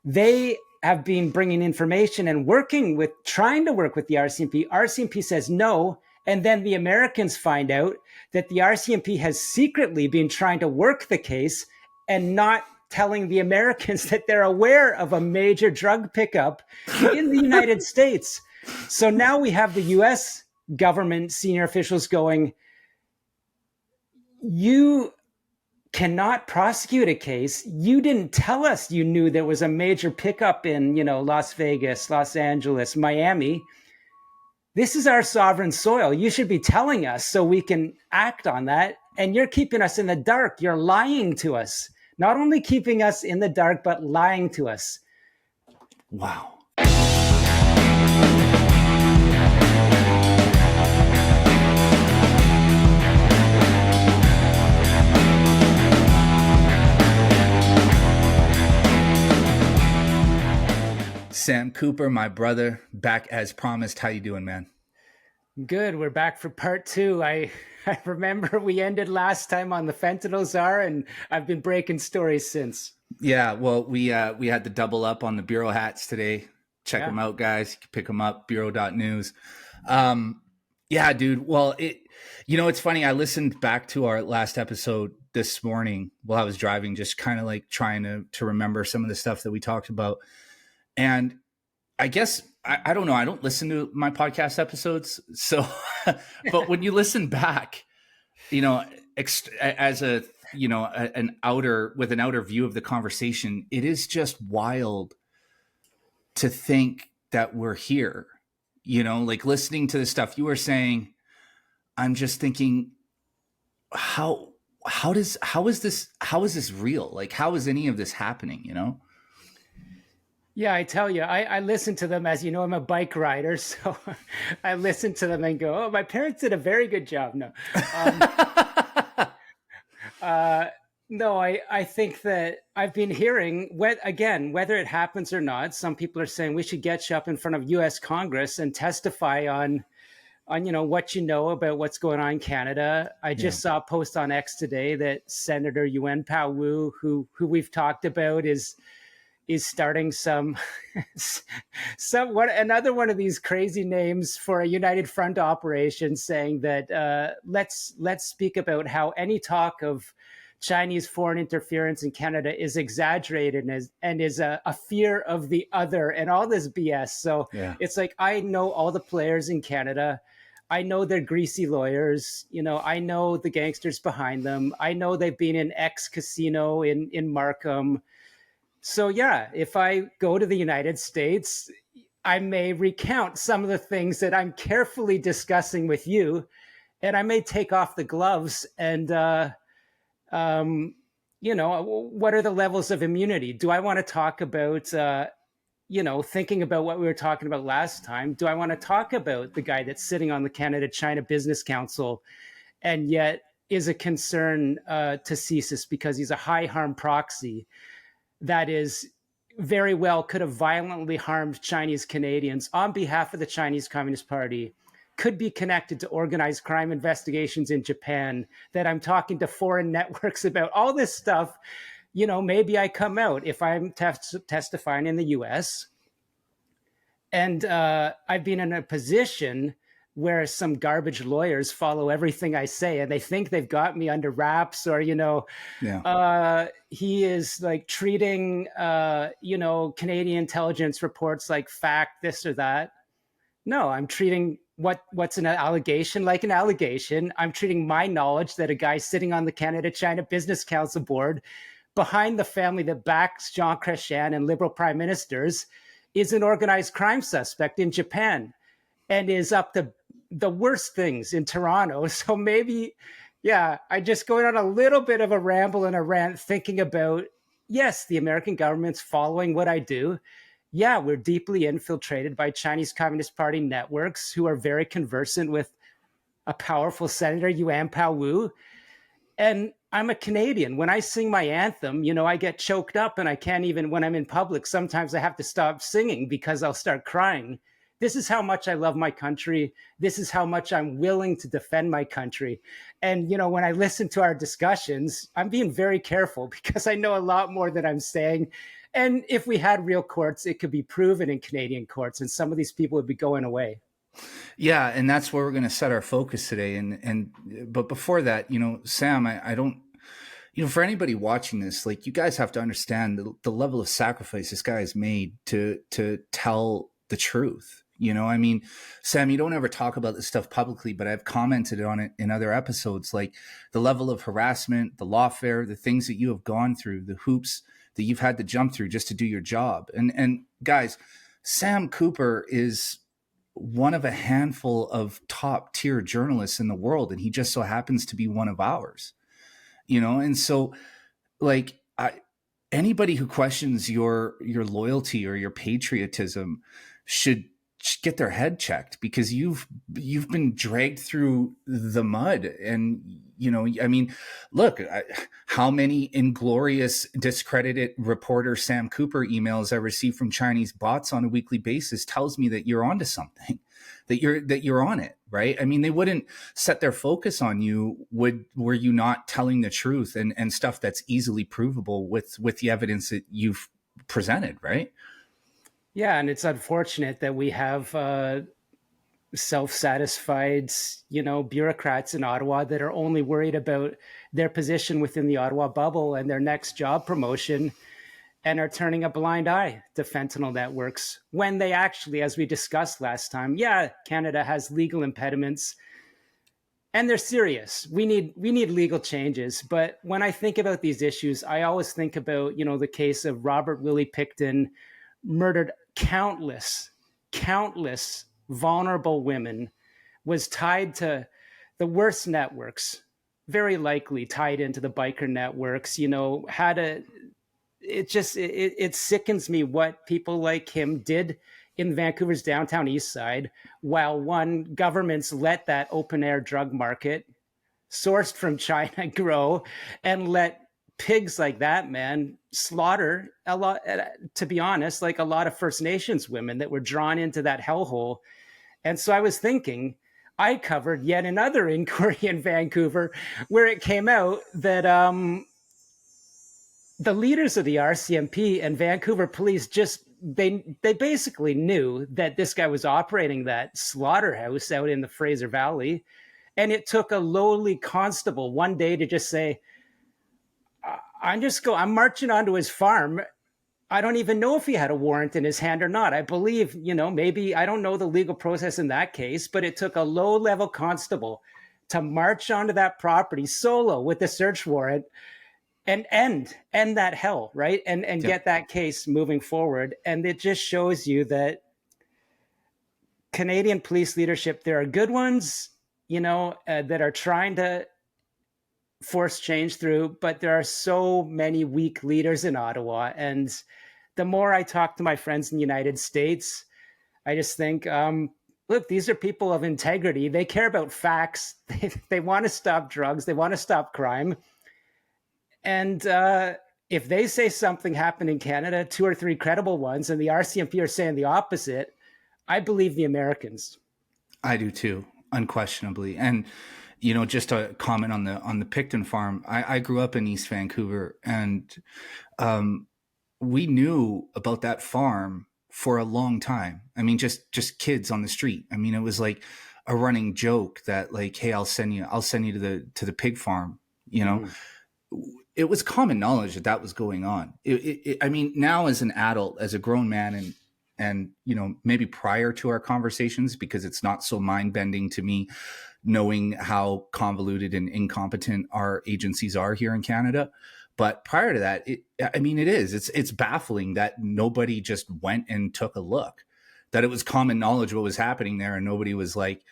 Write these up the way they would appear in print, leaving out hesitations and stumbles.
They have been bringing information and trying to work with the RCMP. RCMP says no. And then the Americans find out that the RCMP has secretly been trying to work the case and not telling the Americans that they're aware of a major drug pickup in the United States. So now we have the US government senior officials going, you cannot prosecute a case. You didn't tell us you knew there was a major pickup in, Las Vegas, Los Angeles, Miami. This is our sovereign soil. You should be telling us so we can act on that. And you're keeping us in the dark. You're lying to us. Not only keeping us in the dark, but lying to us. Wow. Sam Cooper, my brother, back as promised. How you doing, man? Good. We're back for part 2. I remember we ended last time on the Fentanyl Czar, and I've been breaking stories since. Yeah, well, we had to double up on the Bureau hats today. Check them out, guys. You can pick them up, bureau.news. Yeah, dude. Well, it's funny. I listened back to our last episode this morning while I was driving, just kind of like trying to remember some of the stuff that we talked about. And I guess, I don't know, I don't listen to my podcast episodes. So, but when you listen back, as an outer view of the conversation, it is just wild to think that we're here, like listening to the stuff you were saying. I'm just thinking, how is this real? Like, how is any of this happening? Yeah, I tell you, I listen to them. As you know, I'm a bike rider, so I listen to them and go, oh, my parents did a very good job. No. No, I think that I've been hearing, whether it happens or not, some people are saying we should get you up in front of U.S. Congress and testify on what you know about what's going on in Canada. I just saw a post on X today that Senator Yuen Pao Wu, who we've talked about, is starting another one of these crazy names for a United Front operation, saying that let's speak about how any talk of Chinese foreign interference in Canada is exaggerated and is a fear of the other and all this BS. So It's like, I know all the players in Canada. I know they're greasy lawyers. I know the gangsters behind them. I know they've been in X casino in Markham. So if I go to the United States, I may recount some of the things that I'm carefully discussing with you, and I may take off the gloves and, what are the levels of immunity? Do I want to talk about, thinking about what we were talking about last time? Do I want to talk about the guy that's sitting on the Canada-China Business Council and yet is a concern to CSIS because he's a high harm proxy that is very well could have violently harmed Chinese Canadians on behalf of the Chinese Communist Party, could be connected to organized crime investigations in Japan, that I'm talking to foreign networks about, all this stuff. Maybe I come out if I'm testifying in the US. And I've been in a position where some garbage lawyers follow everything I say and they think they've got me under wraps, or, he is like treating, Canadian intelligence reports like fact, this or that. No, I'm treating what's an allegation like an allegation. I'm treating my knowledge that a guy sitting on the Canada-China Business Council board behind the family that backs Jean Chrétien and Liberal prime ministers is an organized crime suspect in Japan and is up to the worst things in Toronto. So maybe, I just going on a little bit of a ramble and a rant thinking about, yes, the American government's following what I do. Yeah, we're deeply infiltrated by Chinese Communist Party networks who are very conversant with a powerful Senator Yuen Pao Wu. And I'm a Canadian. When I sing my anthem, I get choked up and I can't even, when I'm in public, sometimes I have to stop singing because I'll start crying. This is how much I love my country. This is how much I'm willing to defend my country. And, when I listen to our discussions, I'm being very careful because I know a lot more that I'm saying. And if we had real courts, it could be proven in Canadian courts, and some of these people would be going away. Yeah, and that's where we're going to set our focus today. But before that, Sam, I don't, for anybody watching this, like, you guys have to understand the level of sacrifice this guy has made to tell the truth. I mean, Sam, you don't ever talk about this stuff publicly, but I've commented on it in other episodes, like the level of harassment, the lawfare, the things that you have gone through, the hoops that you've had to jump through just to do your job. And guys, Sam Cooper is one of a handful of top tier journalists in the world, and he just so happens to be one of ours. And so, like, anybody who questions your loyalty or your patriotism should get their head checked, because you've been dragged through the mud. And I mean, look, how many inglorious, discredited reporter Sam Cooper emails I receive from Chinese bots on a weekly basis tells me that you're onto something, that you're on it, right? I mean, they wouldn't set their focus on you were you not telling the truth and stuff that's easily provable with the evidence that you've presented, right? Yeah, and it's unfortunate that we have self-satisfied, bureaucrats in Ottawa that are only worried about their position within the Ottawa bubble and their next job promotion, and are turning a blind eye to fentanyl networks when they actually, as we discussed last time, Canada has legal impediments and they're serious. We need legal changes. But when I think about these issues, I always think about, the case of Robert Willie Pickton murdered countless vulnerable women, was tied to the worst networks, very likely tied into the biker networks, it sickens me what people like him did in Vancouver's downtown east side, while governments let that open air drug market sourced from China grow and let pigs like that, man, slaughter a lot, to be honest, like a lot of First Nations women that were drawn into that hellhole. And so I was thinking, I covered yet another inquiry in Vancouver where it came out that the leaders of the RCMP and Vancouver police they basically knew that this guy was operating that slaughterhouse out in the Fraser Valley. And it took a lowly constable one day to just say, I'm marching onto his farm. I don't even know if he had a warrant in his hand or not. I believe, maybe, I don't know the legal process in that case, but it took a low-level constable to march onto that property solo with the search warrant and end that hell, right? And get that case moving forward. And it just shows you that Canadian police leadership, there are good ones, that are trying to force change through, but there are so many weak leaders in Ottawa. And the more I talk to my friends in the United States, I just think, look, these are people of integrity. They care about facts. They want to stop drugs. They want to stop crime. And if they say something happened in Canada, 2 or 3 credible ones, and the RCMP are saying the opposite, I believe the Americans. I do too, unquestionably. And just a comment on the Picton farm. I grew up in East Vancouver, and we knew about that farm for a long time. I mean, just kids on the street. I mean, it was like a running joke that, like, hey, I'll send you to the pig farm. It was common knowledge that was going on. I mean, now as an adult, as a grown man, and maybe prior to our conversations, because it's not so mind bending to me, knowing how convoluted and incompetent our agencies are here in Canada. But prior to that, it's baffling that nobody just went and took a look, that it was common knowledge what was happening there, and nobody was like,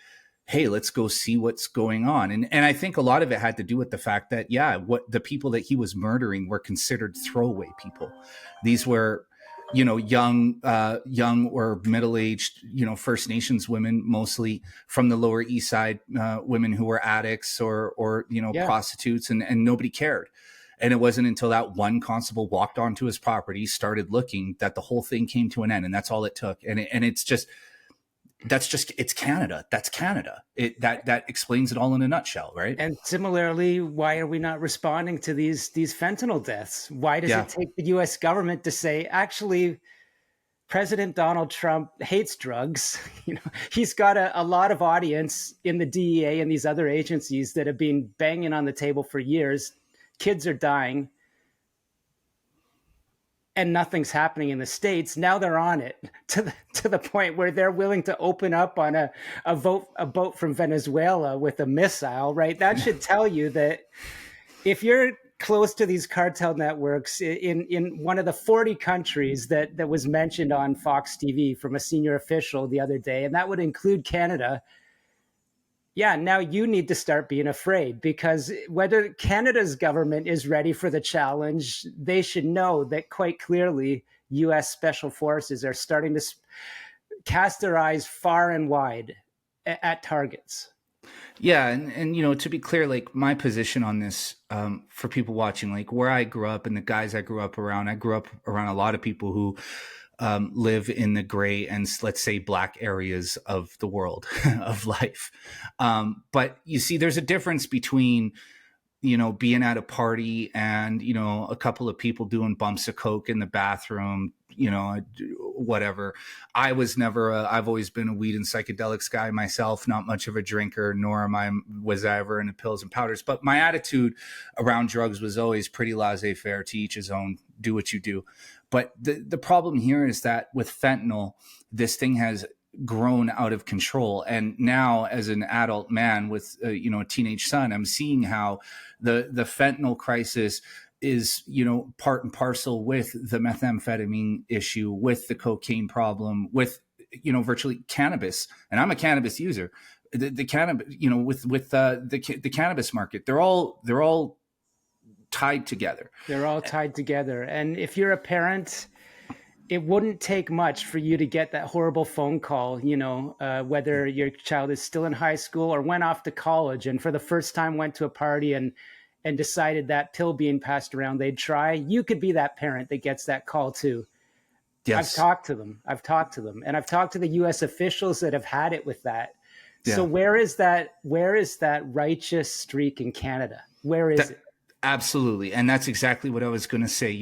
hey, let's go see what's going on. And I think a lot of it had to do with the fact that, what the people that he was murdering were considered throwaway people. These were, young or middle-aged, First Nations women, mostly from the Lower East Side, women who were addicts or prostitutes, and nobody cared. And it wasn't until that one constable walked onto his property, started looking, that the whole thing came to an end. And that's all it took. And it's just, it's Canada. That's Canada. That explains it all in a nutshell, right? And similarly, why are we not responding to these fentanyl deaths? Why does Yeah. it take the US government to say, actually, President Donald Trump hates drugs? He's got a lot of audience in the DEA and these other agencies that have been banging on the table for years. Kids are dying and nothing's happening in the States. Now they're on it to the point where they're willing to open up on a boat from Venezuela with a missile, right? That should tell you that if you're close to these cartel networks in one of the 40 countries that was mentioned on Fox TV from a senior official the other day, and that would include Canada, yeah, now you need to start being afraid, because whether Canada's government is ready for the challenge, they should know that quite clearly U.S. Special Forces are starting to cast their eyes far and wide at targets. Yeah, and to be clear, like my position on this, for people watching, like where I grew up and the guys I grew up around a lot of people who live in the gray and, let's say, black areas of the world of life. But you see, there's a difference between, being at a party and, a couple of people doing bumps of coke in the bathroom, whatever. I've always been a weed and psychedelics guy myself, not much of a drinker, nor was I ever into pills and powders. But my attitude around drugs was always pretty laissez-faire, to each his own, do what you do. But the problem here is that with fentanyl, this thing has grown out of control. And now, as an adult man with a teenage son, I'm seeing how the fentanyl crisis is, part and parcel with the methamphetamine issue, with the cocaine problem, with, virtually cannabis. And I'm a cannabis user. The cannabis, with the cannabis market, they're all tied together. They're all tied together. And if you're a parent, it wouldn't take much for you to get that horrible phone call, whether your child is still in high school or went off to college and for the first time went to a party and decided that pill being passed around they'd try. You could be that parent that gets that call too. Yes. I've talked to them. And I've talked to the US officials that have had it with that. Yeah. So where is that righteous streak in Canada? Where is it? Absolutely. And that's exactly what I was going to say.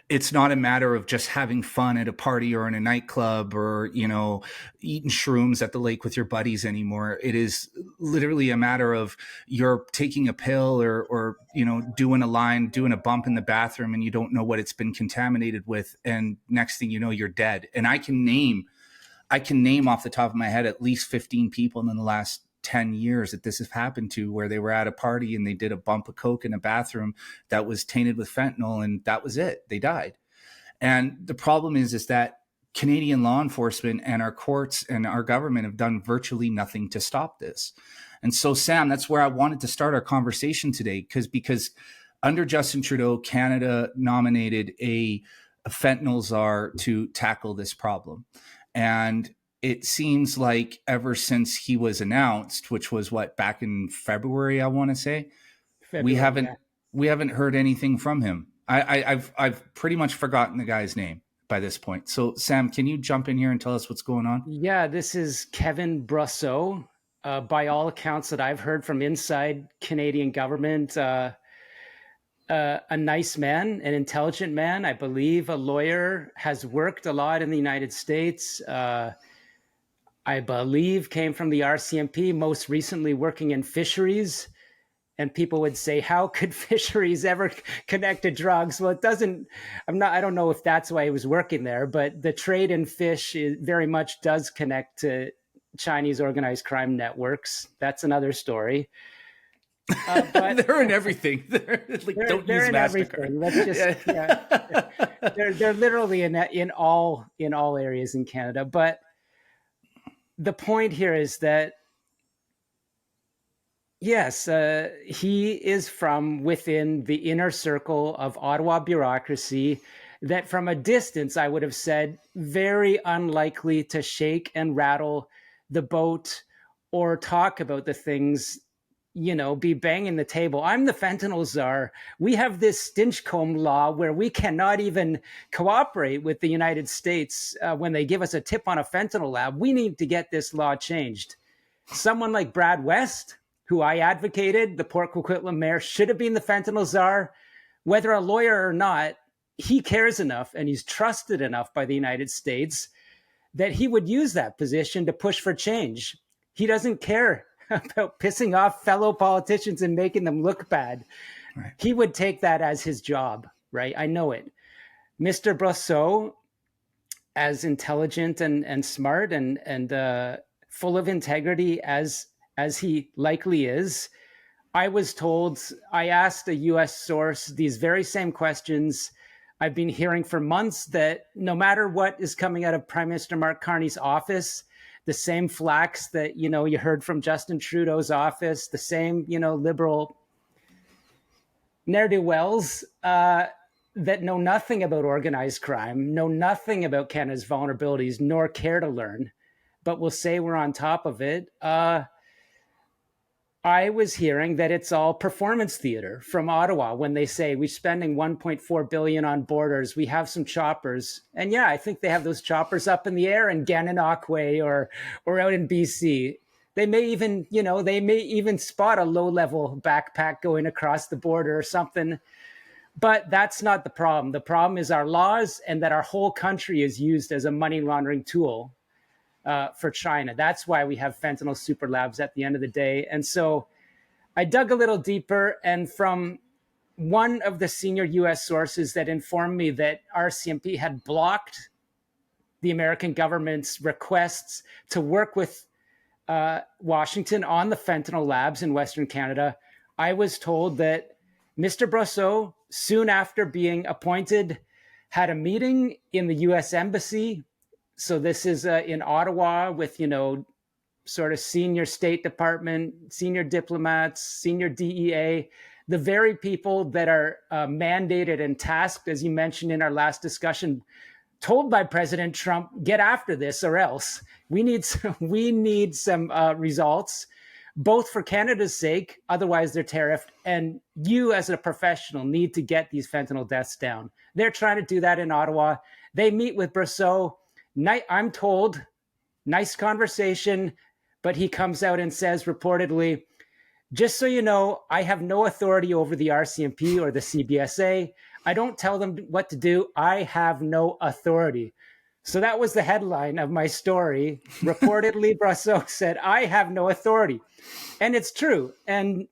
It's not a matter of just having fun at a party or in a nightclub or, eating shrooms at the lake with your buddies anymore. It is literally a matter of you're taking a pill or doing a bump in the bathroom and you don't know what it's been contaminated with. And next thing you know, you're dead. And I can name off the top of my head at least 15 people in the last 10 years that this has happened to, where they were at a party and they did a bump of coke in a bathroom that was tainted with fentanyl, and that was it. They died. And the problem is that Canadian law enforcement and our courts and our government have done virtually nothing to stop this. And so, Sam, that's where I wanted to start our conversation today, because under Justin Trudeau, Canada nominated a fentanyl czar to tackle this problem. And it seems like ever since he was announced, which was back in February, I want to say, we haven't heard anything from him. I've pretty much forgotten the guy's name by this point. So, Sam, can you jump in here and tell us what's going on? Yeah, this is Kevin Brosseau. By all accounts that I've heard from inside Canadian government, a nice man, an intelligent man, I believe, a lawyer, has worked a lot in the United States. I believe came from the RCMP, most recently working in fisheries. And people would say, how could fisheries ever connect to drugs? Well, it doesn't. I don't know if that's why he was working there, but the trade in fish very much does connect to Chinese organized crime networks. That's another story. But they're in everything. They're in everything. Let's just, they're literally in all areas in Canada. But the point here is that, yes, he is from within the inner circle of Ottawa bureaucracy that from a distance, I would have said, very unlikely to shake and rattle the boat or talk about the things, be banging the table. I'm the fentanyl czar. We have this Stinchcomb law where we cannot even cooperate with the United States when they give us a tip on a fentanyl lab. We need to get this law changed. Someone like Brad West, who I advocated, the Port Coquitlam mayor, should have been the fentanyl czar. Whether a lawyer or not, he cares enough and he's trusted enough by the United States that he would use that position to push for change. He doesn't care about pissing off fellow politicians and making them look bad. Right. He would take that as his job, right? I know it. Mr. Brosseau, as intelligent and smart and full of integrity as he likely is, I was told, I asked a US source these very same questions. I've been hearing for months that no matter what is coming out of Prime Minister Mark Carney's office, the same flacks that, you heard from Justin Trudeau's office, the same, liberal ne'er-do-wells that know nothing about organized crime, know nothing about Canada's vulnerabilities, nor care to learn, but will say we're on top of it. I was hearing that it's all performance theater from Ottawa when they say we're spending $1.4 billion on borders. We have some choppers. And yeah, I think they have those choppers up in the air in Gananoque or out in BC. They may even spot a low-level backpack going across the border or something. But that's not the problem. The problem is our laws and that our whole country is used as a money laundering tool for China. That's why we have fentanyl super labs at the end of the day. And so I dug a little deeper, and from one of the senior US sources that informed me that RCMP had blocked the American government's requests to work with Washington on the fentanyl labs in Western Canada, I was told that Mr. Brosseau, soon after being appointed, had a meeting in the US Embassy. So this is in Ottawa with, sort of senior State Department, senior diplomats, senior DEA, the very people that are mandated and tasked, as you mentioned in our last discussion, told by President Trump, get after this or else. We need some results, both for Canada's sake, otherwise they're tariffed, and you as a professional need to get these fentanyl deaths down. They're trying to do that in Ottawa. They meet with Brosseau. I'm told, nice conversation, but he comes out and says reportedly, just so you know, I have no authority over the RCMP or the CBSA. I don't tell them what to do. I have no authority. So that was the headline of my story. Reportedly, Brosseau said, I have no authority. And it's true. And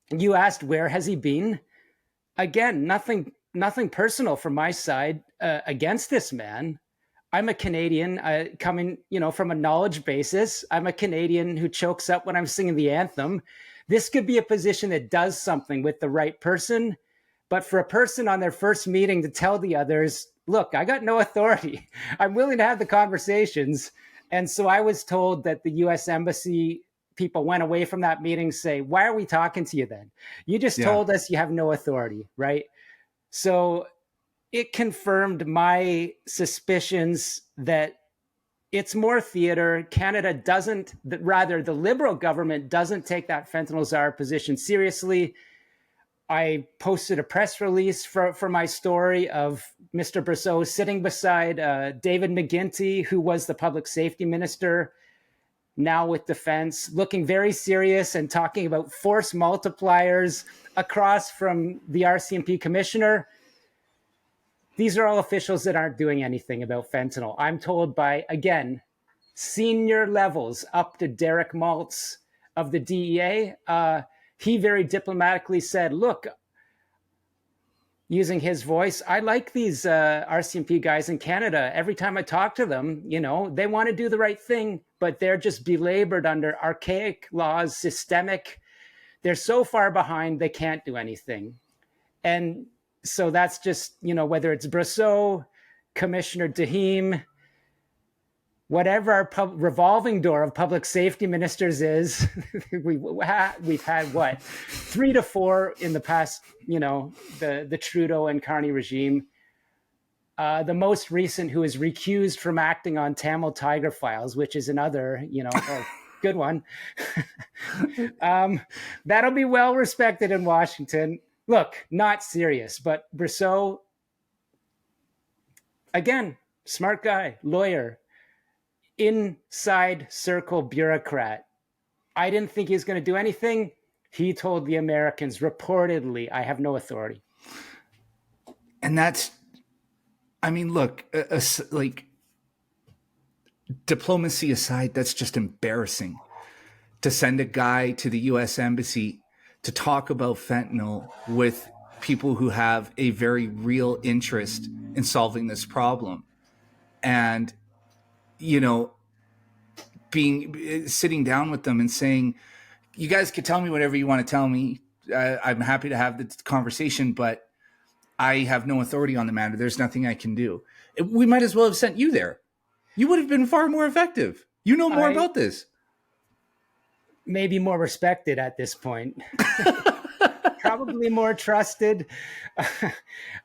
you asked, where has he been? Again, nothing personal from my side against this man. I'm a Canadian coming, from a knowledge basis. I'm a Canadian who chokes up when I'm singing the anthem. This could be a position that does something with the right person. But for a person on their first meeting to tell the others, look, I got no authority. I'm willing to have the conversations. And so I was told that the US Embassy people went away from that meeting say, why are we talking to you then? You just told us you have no authority, right? So it confirmed my suspicions that it's more theater. Canada doesn't, rather the Liberal government doesn't take that fentanyl czar position seriously. I posted a press release for my story of Mr. Brosseau sitting beside David McGuinty, who was the public safety minister, now with defense, looking very serious and talking about force multipliers across from the RCMP commissioner. These are all officials that aren't doing anything about fentanyl. I'm told by, again, senior levels up to Derek Maltz of the DEA. He very diplomatically said, look, using his voice, I like these RCMP guys in Canada. Every time I talk to them, they want to do the right thing, but they're just belabored under archaic laws, systemic. They're so far behind, they can't do anything. And so that's just, whether it's Brosseau, Commissioner Dahim, whatever our revolving door of public safety ministers is, we've had what, 3 to 4 in the past, the Trudeau and Carney regime. The most recent who is recused from acting on Tamil Tiger files, which is another, Good one. That'll be well respected in Washington. Look, not serious, but Brousseau, again, smart guy, lawyer, inside circle bureaucrat. I didn't think he was going to do anything. He told the Americans reportedly, I have no authority. And that's, I mean, look, like, diplomacy aside, that's just embarrassing to send a guy to the US Embassy to talk about fentanyl with people who have a very real interest in solving this problem. And, you know, sitting down with them and saying, you guys can tell me whatever you want to tell me. I'm happy to have the conversation, but I have no authority on the matter. There's nothing I can do. We might as well have sent you there. You would have been far more effective. You know more about this. Maybe more respected at this point. Probably more trusted.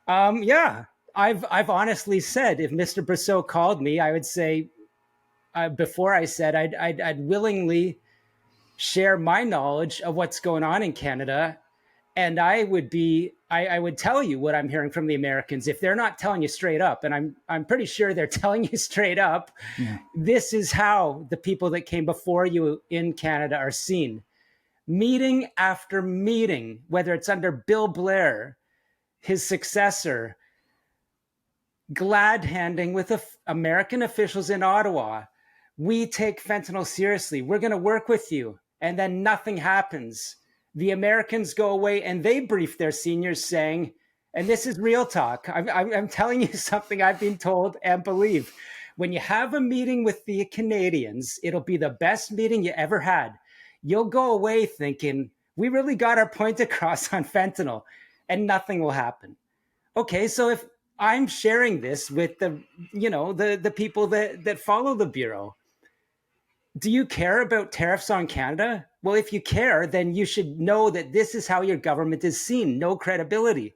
Yeah, I've honestly said, if Mr. Brousseau called me, I would say, before I said I'd willingly share my knowledge of what's going on in Canada. And I would tell you what I'm hearing from the Americans. If they're not telling you straight up, and I'm pretty sure they're telling you straight up, This is how the people that came before you in Canada are seen. Meeting after meeting, whether it's under Bill Blair, his successor, glad handing with American officials in Ottawa. We take fentanyl seriously. We're going to work with you. And then nothing happens. The Americans go away and they brief their seniors saying, and this is real talk, I'm telling you something I've been told and believe. When you have a meeting with the Canadians, it'll be the best meeting you ever had. You'll go away thinking, we really got our point across on fentanyl, and nothing will happen. Okay, so if I'm sharing this with the people that follow the Bureau, do you care about tariffs on Canada? Well, if you care, then you should know that this is how your government is seen, no credibility.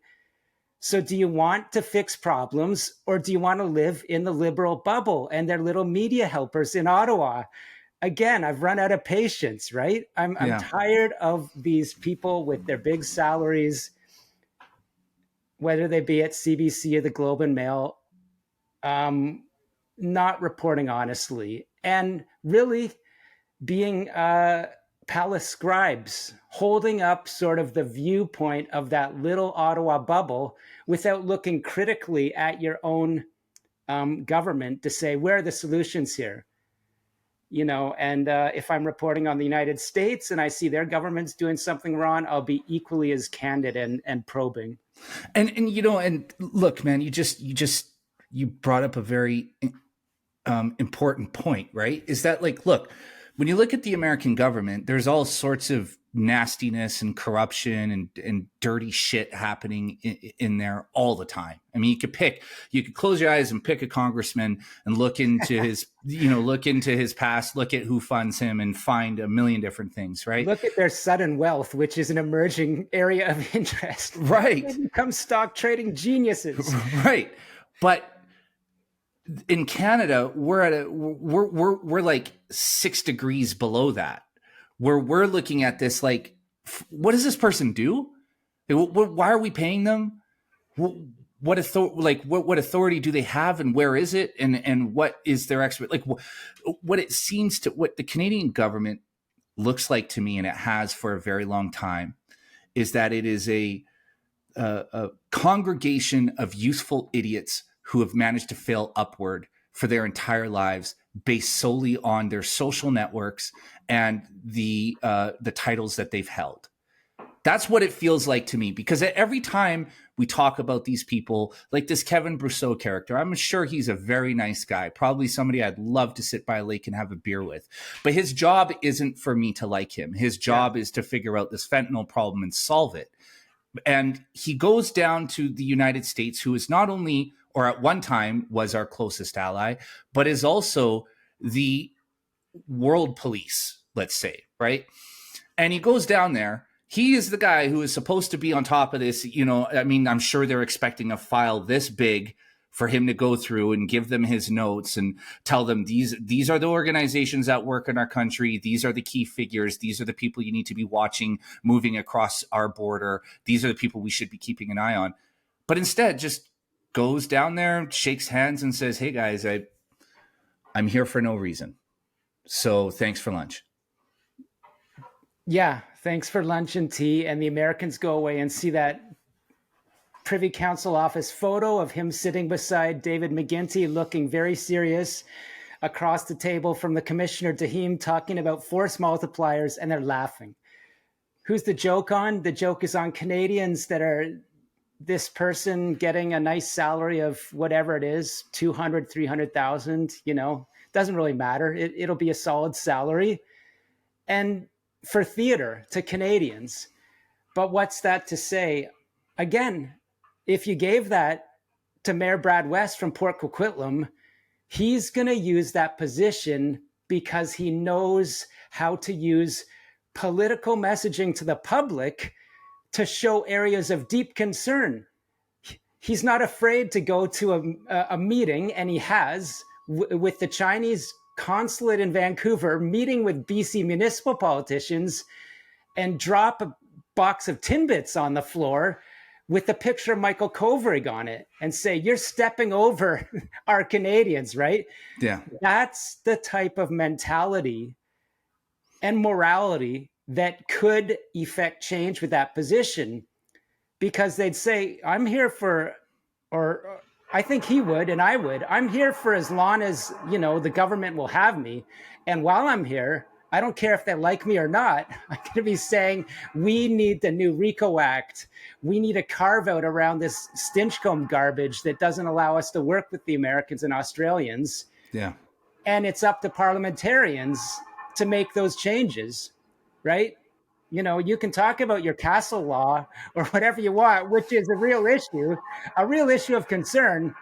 So do you want to fix problems, or do you want to live in the Liberal bubble and their little media helpers in Ottawa? Again, I've run out of patience, right? I'm tired of these people with their big salaries, whether they be at CBC or the Globe and Mail, not reporting honestly, and really being palace scribes, holding up sort of the viewpoint of that little Ottawa bubble without looking critically at your own government to say, where are the solutions here? You know, and if I'm reporting on the United States and I see their government's doing something wrong, I'll be equally as candid and probing. And you know, and look, man, you brought up a very important point, right? Is that, like, look, when you look at the American government, there's all sorts of nastiness and corruption and dirty shit happening in there all the time. I mean, you could close your eyes and pick a congressman and look into his, look into his past, look at who funds him, and find a million different things, right? Look at their sudden wealth, which is an emerging area of interest. Right. They become stock trading geniuses. Right. But in Canada, we're like 6 degrees below that, where we're looking at this like, what does this person do? Why are we paying them? What authority do they have, and where is it, and what is their expert? Like, what it seems to, what the Canadian government looks like to me, and it has for a very long time, is that it is a congregation of useful idiots who have managed to fail upward for their entire lives, based solely on their social networks and the titles that they've held. That's what it feels like to me, because every time we talk about these people, like this Kevin Brousseau character, I'm sure he's a very nice guy, probably somebody I'd love to sit by a lake and have a beer with. But his job isn't for me to like him. His job is to figure out this fentanyl problem and solve it. And he goes down to the United States, who is not only, or at one time was, our closest ally, but is also the world police, let's say, right? And he goes down there. He is the guy who is supposed to be on top of this. I mean, I'm sure they're expecting a file this big for him to go through and give them his notes and tell them these are the organizations that work in our country. These are the key figures. These are the people you need to be watching moving across our border. These are the people we should be keeping an eye on. But instead just goes down there, shakes hands and says, hey guys, I'm here for no reason. So thanks for lunch. Yeah, thanks for lunch and tea. And the Americans go away and see that Privy Council office photo of him sitting beside David McGuinty, looking very serious across the table from the Commissioner Dahim, talking about force multipliers, and they're laughing. Who's the joke on? The joke is on Canadians that are this person getting a nice salary of whatever it is, 200, 300,000, doesn't really matter. It'll be a solid salary. And for theater to Canadians. But what's that to say? Again, if you gave that to Mayor Brad West from Port Coquitlam, he's going to use that position because he knows how to use political messaging to the public to show areas of deep concern. He's not afraid to go to a meeting, and he has, with the Chinese consulate in Vancouver, meeting with BC municipal politicians, and drop a box of Timbits on the floor with the picture of Michael Kovrig on it and say, you're stepping over our Canadians, right? Yeah. That's the type of mentality and morality that could effect change with that position, because they'd say, I'm here for, or I think he would, and I would, I'm here for as long as, the government will have me. And while I'm here, I don't care if they like me or not. I'm going to be saying, we need the new RICO Act. We need a carve out around this Stinchcombe garbage that doesn't allow us to work with the Americans and Australians. Yeah. And it's up to parliamentarians to make those changes, right? You can talk about your castle law or whatever you want, which is a real issue of concern.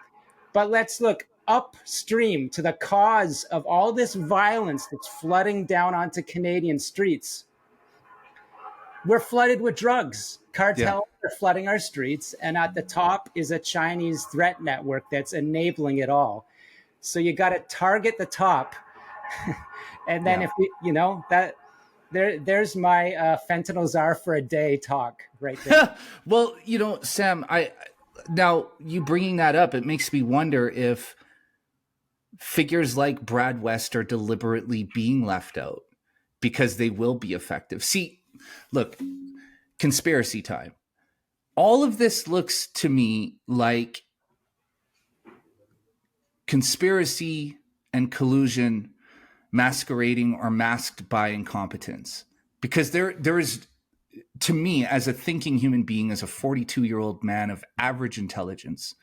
But let's look upstream to the cause of all this violence that's flooding down onto Canadian streets. We're flooded with drugs. Cartels are flooding our streets. And at the top is a Chinese threat network that's enabling it all. So you got to target the top. And then if we, there's my Fentanyl Czar for a day talk right there. Well, Sam, now you bringing that up, it makes me wonder if figures like Brad West are deliberately being left out because they will be effective. See, look, conspiracy time. All of this looks to me like conspiracy and collusion masquerading or masked by incompetence. Because there is, to me, as a thinking human being, as a 42-year-old man of average intelligence,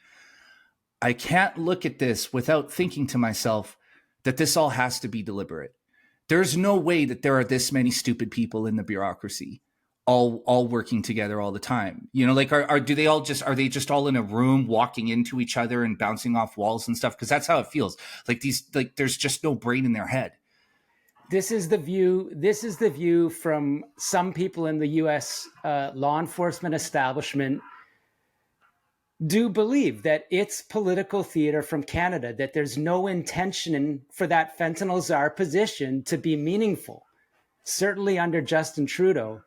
I can't look at this without thinking to myself that this all has to be deliberate. There's no way that there are this many stupid people in the bureaucracy all working together all the time. Are they just all in a room walking into each other and bouncing off walls and stuff? Because that's how it feels. There's just no brain in their head. This is the view from some people in the U.S. Law enforcement establishment do believe that it's political theater from Canada, that there's no intention for that Fentanyl Czar position to be meaningful, certainly under Justin Trudeau.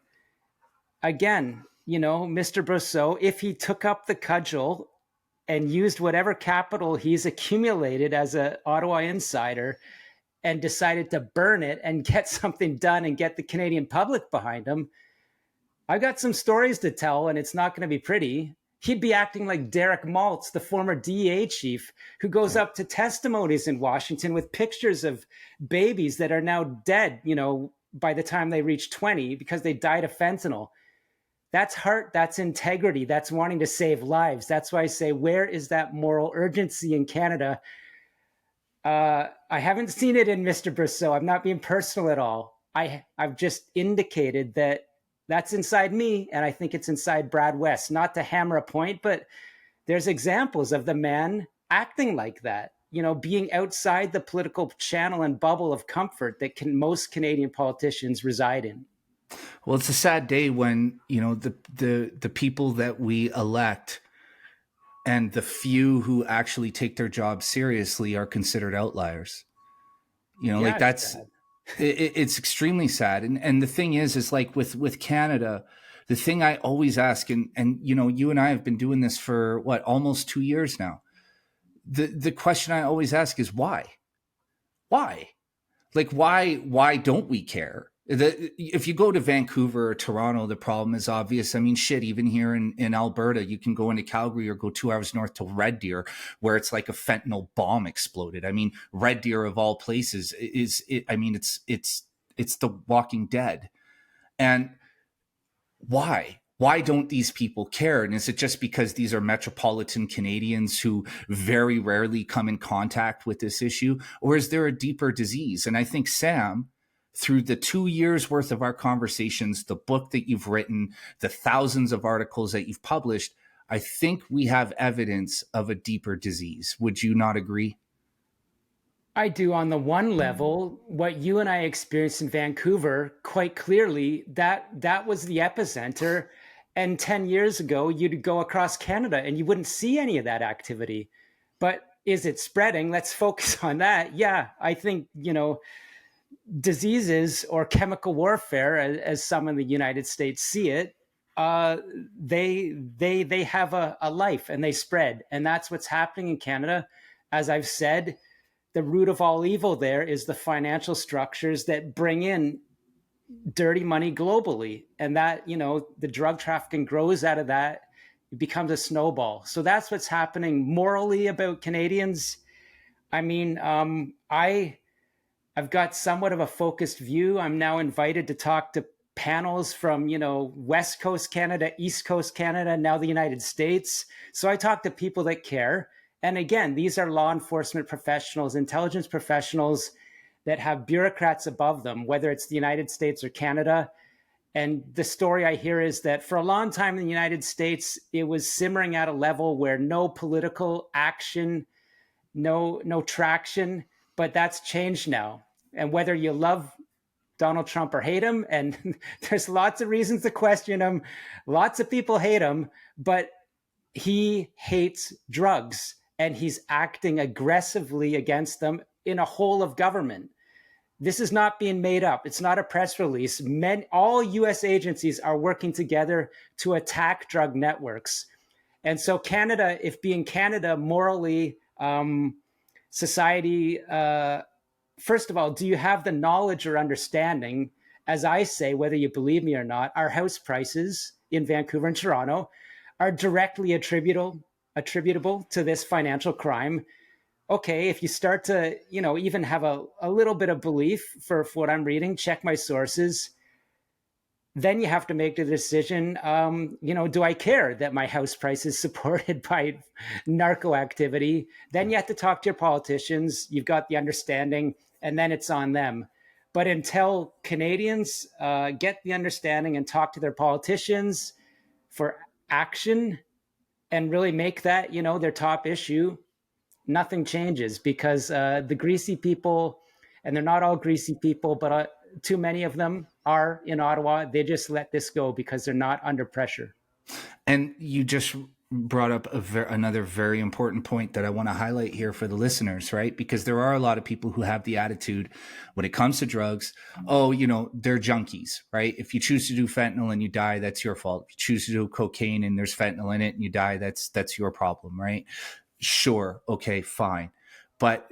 Again, Mr. Brousseau, if he took up the cudgel and used whatever capital he's accumulated as an Ottawa insider and decided to burn it and get something done and get the Canadian public behind him, I've got some stories to tell, and it's not going to be pretty. He'd be acting like Derek Maltz, the former DEA chief, who goes up to testimonies in Washington with pictures of babies that are now dead, by the time they reach 20 because they died of fentanyl. That's heart, that's integrity, that's wanting to save lives. That's why I say, where is that moral urgency in Canada? I haven't seen it in Mr. Brousseau. I'm not being personal at all. I've just indicated that that's inside me, and I think it's inside Brad West. Not to hammer a point, but there's examples of the man acting like that, being outside the political channel and bubble of comfort that most Canadian politicians reside in. Well, it's a sad day when, the people that we elect and the few who actually take their job seriously are considered outliers. You know, Yeah, like that's it's extremely sad. And the thing is like with Canada, the thing I always ask, and you know, you and I have been doing this for what, almost 2 years now. The question I always ask is why? Why? Like why don't we care? If you go to Vancouver or Toronto, the problem is obvious. I mean, shit, even here in Alberta, you can go into Calgary or go 2 hours north to Red Deer, where it's like a fentanyl bomb exploded. I mean, Red Deer of all places I mean, it's the Walking Dead. And why don't these people care? And is it just because these are metropolitan Canadians who very rarely come in contact with this issue? Or is there a deeper disease? And I think, Sam, through the 2 years worth of our conversations, the book that you've written, the thousands of articles that you've published, I think we have evidence of a deeper disease. Would you not agree? I do. On the one level, what you and I experienced in Vancouver, quite clearly, that was the epicenter. And 10 years ago, you'd go across Canada and you wouldn't see any of that activity. But is it spreading? Let's focus on that. Yeah, I think, you know, diseases or chemical warfare, as some in the United States see it, they have a life and they spread. And that's what's happening in Canada. As I've said, the root of all evil there is the financial structures that bring in dirty money globally. And that, you know, the drug trafficking grows out of that. It becomes a snowball. So that's what's happening morally about Canadians. I mean, I've got somewhat of a focused view. I'm now invited to talk to panels from, you know, West Coast Canada, East Coast Canada, now the United States. So I talk to people that care. And again, these are law enforcement professionals, intelligence professionals that have bureaucrats above them, whether it's the United States or Canada. And the story I hear is that for a long time in the United States, it was simmering at a level where no political action, no traction, but that's changed now. And whether you love Donald Trump or hate him, and there's lots of reasons to question him, lots of people hate him, but he hates drugs and he's acting aggressively against them in a whole of government. This is not being made up. It's not a press release. All US agencies are working together to attack drug networks. And so Canada, if being Canada morally, society, first of all, do you have the knowledge or understanding? As I say, whether you believe me or not, our house prices in Vancouver and Toronto are directly attributable to this financial crime. Okay, if you start to, you know, even have a little bit of belief for what I'm reading, check my sources, then you have to make the decision, you know, do I care that my house price is supported by narco activity? Then you have to talk to your politicians. You've got the understanding, and then it's on them. But until Canadians get the understanding and talk to their politicians for action and really make that, you know, their top issue, nothing changes, because the greasy people, and they're not all greasy people, but too many of them are in Ottawa. They just let this go because they're not under pressure. And you just brought up another very important point that I want to highlight here for the listeners, right? Because there are a lot of people who have the attitude when it comes to drugs, oh, you know, they're junkies, right? If you choose to do fentanyl and you die, that's your fault. If you choose to do cocaine and there's fentanyl in it and you die, that's your problem, right? Sure. Okay, fine. But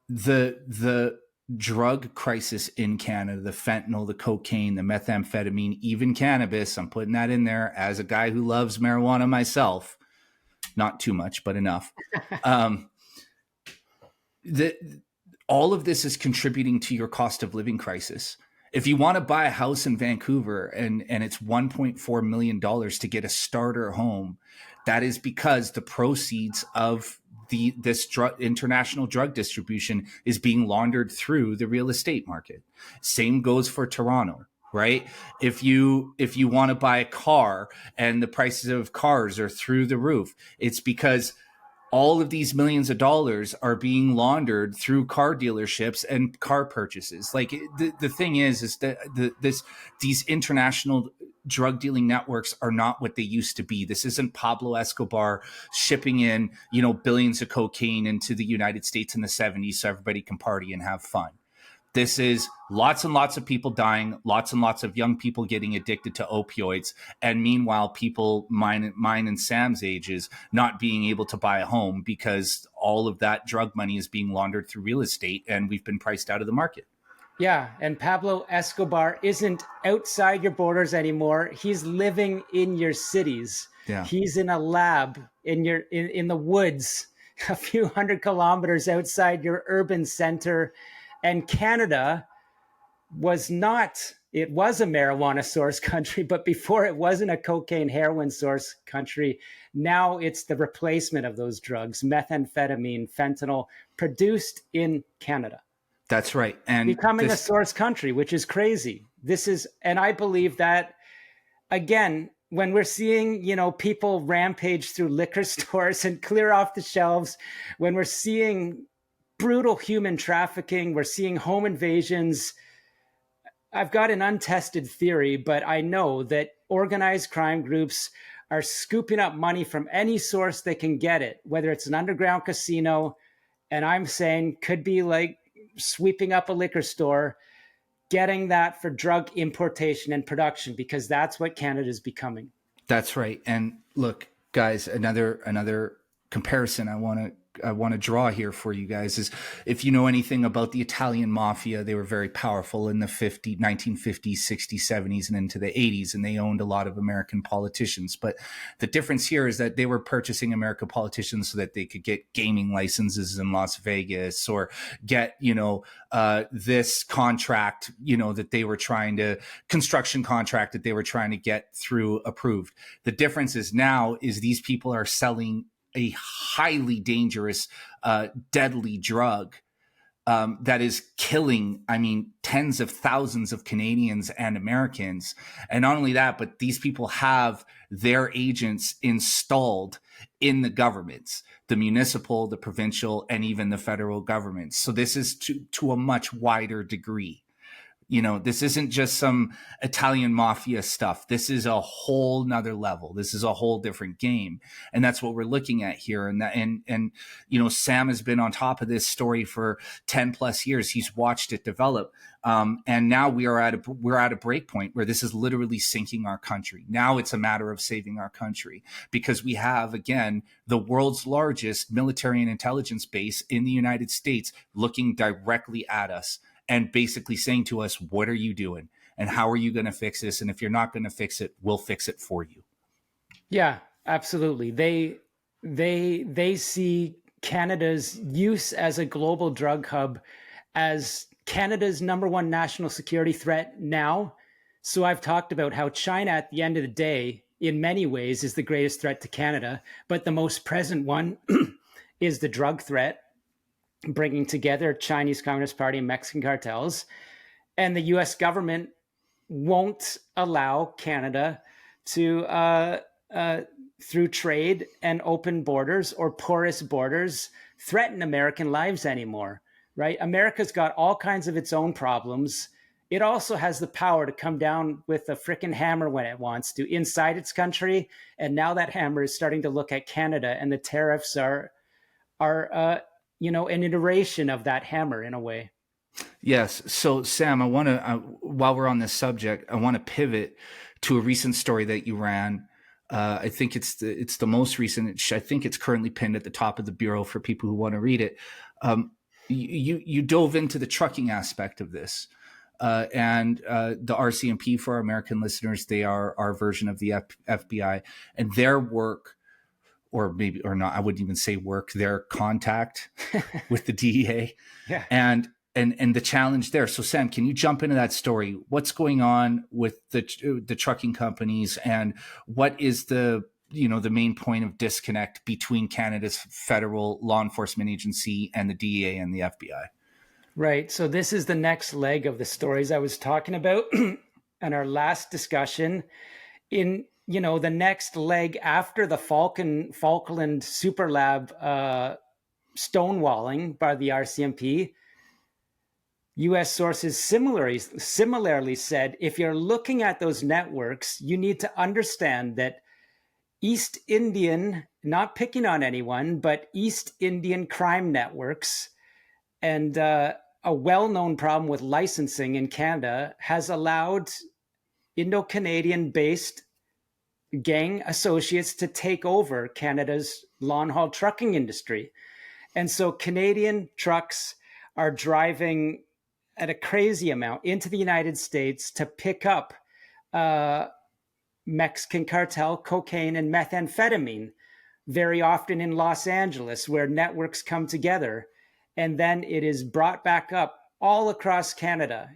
the drug crisis in Canada, the fentanyl, the cocaine, the methamphetamine, even cannabis, I'm putting that in there as a guy who loves marijuana myself, not too much, but enough. All of this is contributing to your cost of living crisis. If you want to buy a house in Vancouver and it's $1.4 million to get a starter home, that is because the proceeds of this international drug distribution is being laundered through the real estate market. Same goes for Toronto, right? If you want to buy a car and the prices of cars are through the roof, it's because all of these millions of dollars are being laundered through car dealerships and car purchases. Like the thing is that these international drug dealing networks are not what they used to be. This isn't Pablo Escobar shipping in, billions of cocaine into the United States in the 70s so everybody can party and have fun. This is lots and lots of people dying, lots and lots of young people getting addicted to opioids. And meanwhile, people mine and Sam's ages not being able to buy a home because all of that drug money is being laundered through real estate and we've been priced out of the market. Yeah, and Pablo Escobar isn't outside your borders anymore. He's living in your cities. Yeah. He's in a lab in the woods, a few hundred kilometers outside your urban center. And Canada was a marijuana source country, but before it wasn't a cocaine heroin source country. Now it's the replacement of those drugs, methamphetamine, fentanyl, produced in Canada. That's right. And becoming a source country, which is crazy. And I believe that, again, when we're seeing, people rampage through liquor stores and clear off the shelves, when we're seeing brutal human trafficking, we're seeing home invasions. I've got an untested theory, but I know that organized crime groups are scooping up money from any source they can get it, whether it's an underground casino, and I'm saying could be like sweeping up a liquor store, getting that for drug importation and production, because that's what Canada is becoming. That's right. And look, guys, another comparison I want to draw here for you guys is, if you know anything about the Italian mafia, they were very powerful in the 1950s, 60s, 70s, and into the 80s, and they owned a lot of American politicians. But the difference here is that they were purchasing American politicians so that they could get gaming licenses in Las Vegas, or get, this contract, that they were construction contract that they were trying to get through approved. The difference is now is these people are selling a highly dangerous, deadly drug that is killing, tens of thousands of Canadians and Americans. And not only that, but these people have their agents installed in the governments, the municipal, the provincial, and even the federal governments. So this is to a much wider degree. This isn't just some Italian mafia stuff. This is a whole nother level. This is a whole different game. And that's what we're looking at here. And Sam has been on top of this story for 10 plus years. He's watched it develop. And now we're at a break point where this is literally sinking our country. Now it's a matter of saving our country, because we have, again, the world's largest military and intelligence base in the United States looking directly at us and basically saying to us, what are you doing? And how are you going to fix this? And if you're not going to fix it, we'll fix it for you. Yeah, absolutely. They see Canada's use as a global drug hub as Canada's number one national security threat now. So I've talked about how China, at the end of the day, in many ways is the greatest threat to Canada, but the most present one is the drug threat, bringing together Chinese Communist Party and Mexican cartels. And the US government won't allow Canada to, through trade and open borders or porous borders, threaten American lives anymore, right? America's got all kinds of its own problems. It also has the power to come down with a frickin' hammer when it wants to inside its country. And now that hammer is starting to look at Canada, and the tariffs are an iteration of that hammer in a way. Yes. So Sam, I want to, while we're on this subject, I want to pivot to a recent story that you ran. I think it's the most recent. I think it's currently pinned at the top of the Bureau for people who want to read it. You dove into the trucking aspect of this. And the RCMP, for our American listeners, they are our version of the FBI, and their work, or maybe, or not, I wouldn't even say work, their contact with the DEA. Yeah. And the challenge there. So Sam, can you jump into that story? What's going on with the trucking companies, and what is the main point of disconnect between Canada's federal law enforcement agency and the DEA and the FBI? Right. So this is the next leg of the stories I was talking about in our last discussion. In the next leg after the Falkland Super Lab stonewalling by the RCMP, US sources similarly said, if you're looking at those networks, you need to understand that East Indian, not picking on anyone, but East Indian crime networks and a well-known problem with licensing in Canada has allowed Indo-Canadian based gang associates to take over Canada's long-haul trucking industry. And so Canadian trucks are driving at a crazy amount into the United States to pick up uh, Mexican cartel cocaine and methamphetamine, very often in Los Angeles, where networks come together. And then it is brought back up all across Canada,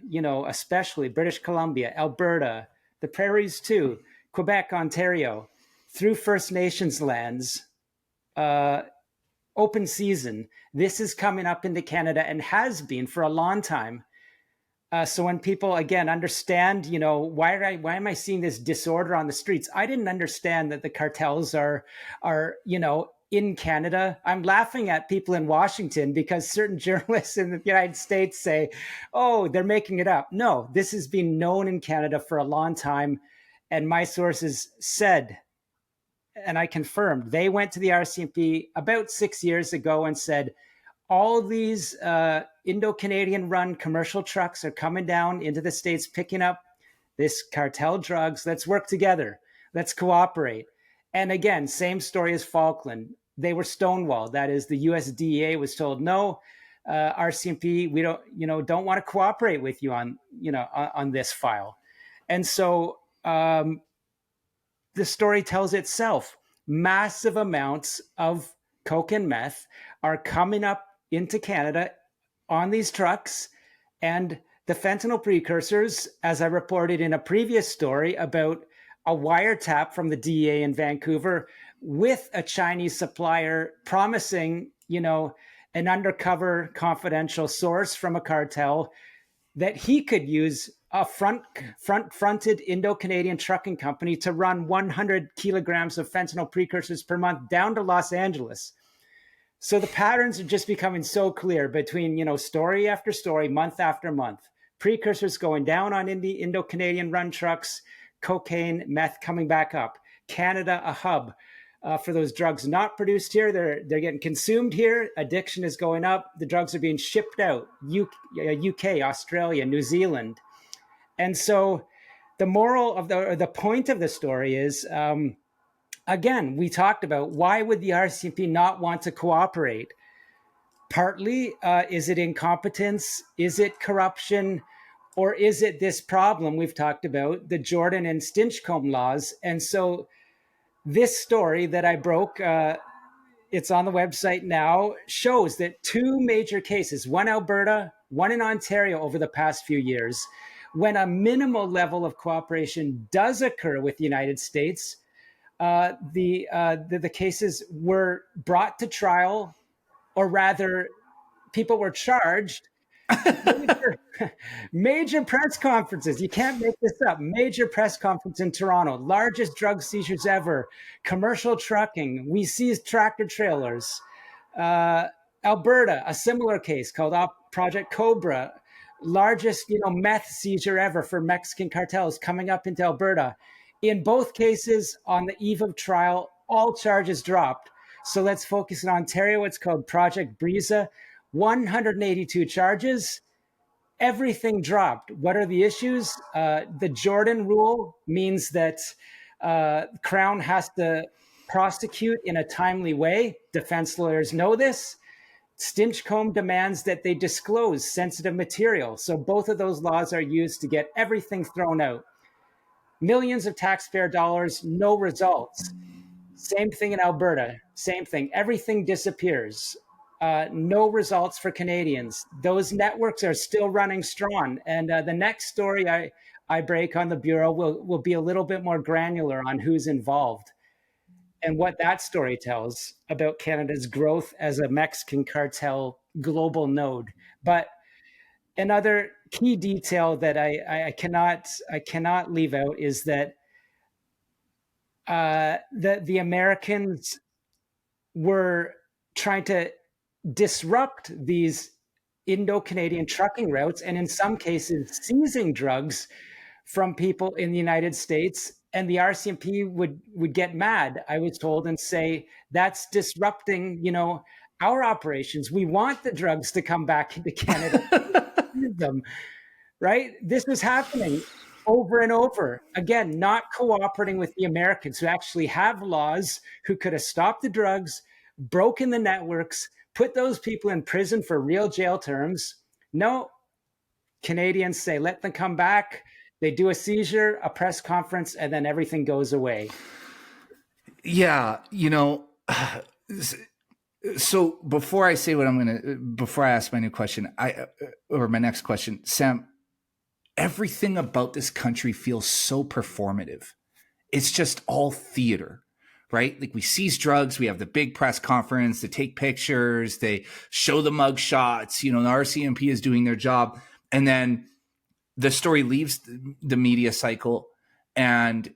especially British Columbia, Alberta, the prairies too, Quebec, Ontario, through First Nations lands, uh, open season. This is coming up into Canada and has been for a long time. So when people again understand, why am I seeing this disorder on the streets? I didn't understand that the cartels are in Canada. I'm laughing at people in Washington because certain journalists in the United States say, "Oh, they're making it up." No, this has been known in Canada for a long time, and my sources said, and I confirmed, they went to the RCMP about 6 years ago and said, all these Indo-Canadian run commercial trucks are coming down into the States, picking up this cartel drugs. Let's work together. Let's cooperate. And again, same story as Falkland. They were stonewalled. That is, the USDA was told, no, RCMP, we don't want to cooperate with you on this file. And so the story tells itself. Massive amounts of coke and meth are coming up into Canada on these trucks. And the fentanyl precursors, as I reported in a previous story about a wiretap from the DEA in Vancouver with a Chinese supplier promising, an undercover confidential source from a cartel that he could use a front-fronted Indo-Canadian trucking company to run 100 kilograms of fentanyl precursors per month down to Los Angeles. So the patterns are just becoming so clear between, story after story, month after month. Precursors going down on Indo-Canadian run trucks, cocaine, meth coming back up. Canada, a hub for those drugs not produced here. They're getting consumed here. Addiction is going up. The drugs are being shipped out. UK, Australia, New Zealand. And so the moral of the point of the story is, again, we talked about why would the RCMP not want to cooperate? Partly, is it incompetence? Is it corruption? Or is it this problem we've talked about, the Jordan and Stinchcomb laws? And so this story that I broke, it's on the website now, shows that two major cases, one Alberta, one in Ontario over the past few years, when a minimal level of cooperation does occur with the United States, the cases were brought to trial, or rather, people were charged. Major press conferences. You can't make this up. Major press conference in Toronto. Largest drug seizures ever. Commercial trucking. We seized tractor trailers. Alberta, a similar case called Project Cobra. Largest, meth seizure ever for Mexican cartels coming up into Alberta. In both cases, on the eve of trial, all charges dropped. So let's focus in Ontario. It's called Project Breeza. 182 charges. Everything dropped. What are the issues? The Jordan rule means that Crown has to prosecute in a timely way. Defense lawyers know this. Stinchcomb demands that they disclose sensitive material. So both of those laws are used to get everything thrown out. Millions of taxpayer dollars, no results. Same thing in Alberta. Same thing. Everything disappears. No results for Canadians. Those networks are still running strong. And the next story I break on the Bureau will be a little bit more granular on who's involved and what that story tells about Canada's growth as a Mexican cartel global node. But another key detail that I cannot leave out is that the Americans were trying to disrupt these Indo-Canadian trucking routes, and in some cases seizing drugs from people in the United States. And the RCMP would get mad, I was told, and say, that's disrupting, our operations. We want the drugs to come back into Canada. Them, right? This was happening over and over. Again, not cooperating with the Americans who actually have laws, who could have stopped the drugs, broken the networks, put those people in prison for real jail terms. No, Canadians say, let them come back. They do a seizure, a press conference, and then everything goes away. Yeah, so before I say before I ask my new question, or my next question, Sam, everything about this country feels so performative. It's just all theater, right? Like, we seize drugs, we have the big press conference, they take pictures, they show the mug shots, the RCMP is doing their job. And then the story leaves the media cycle and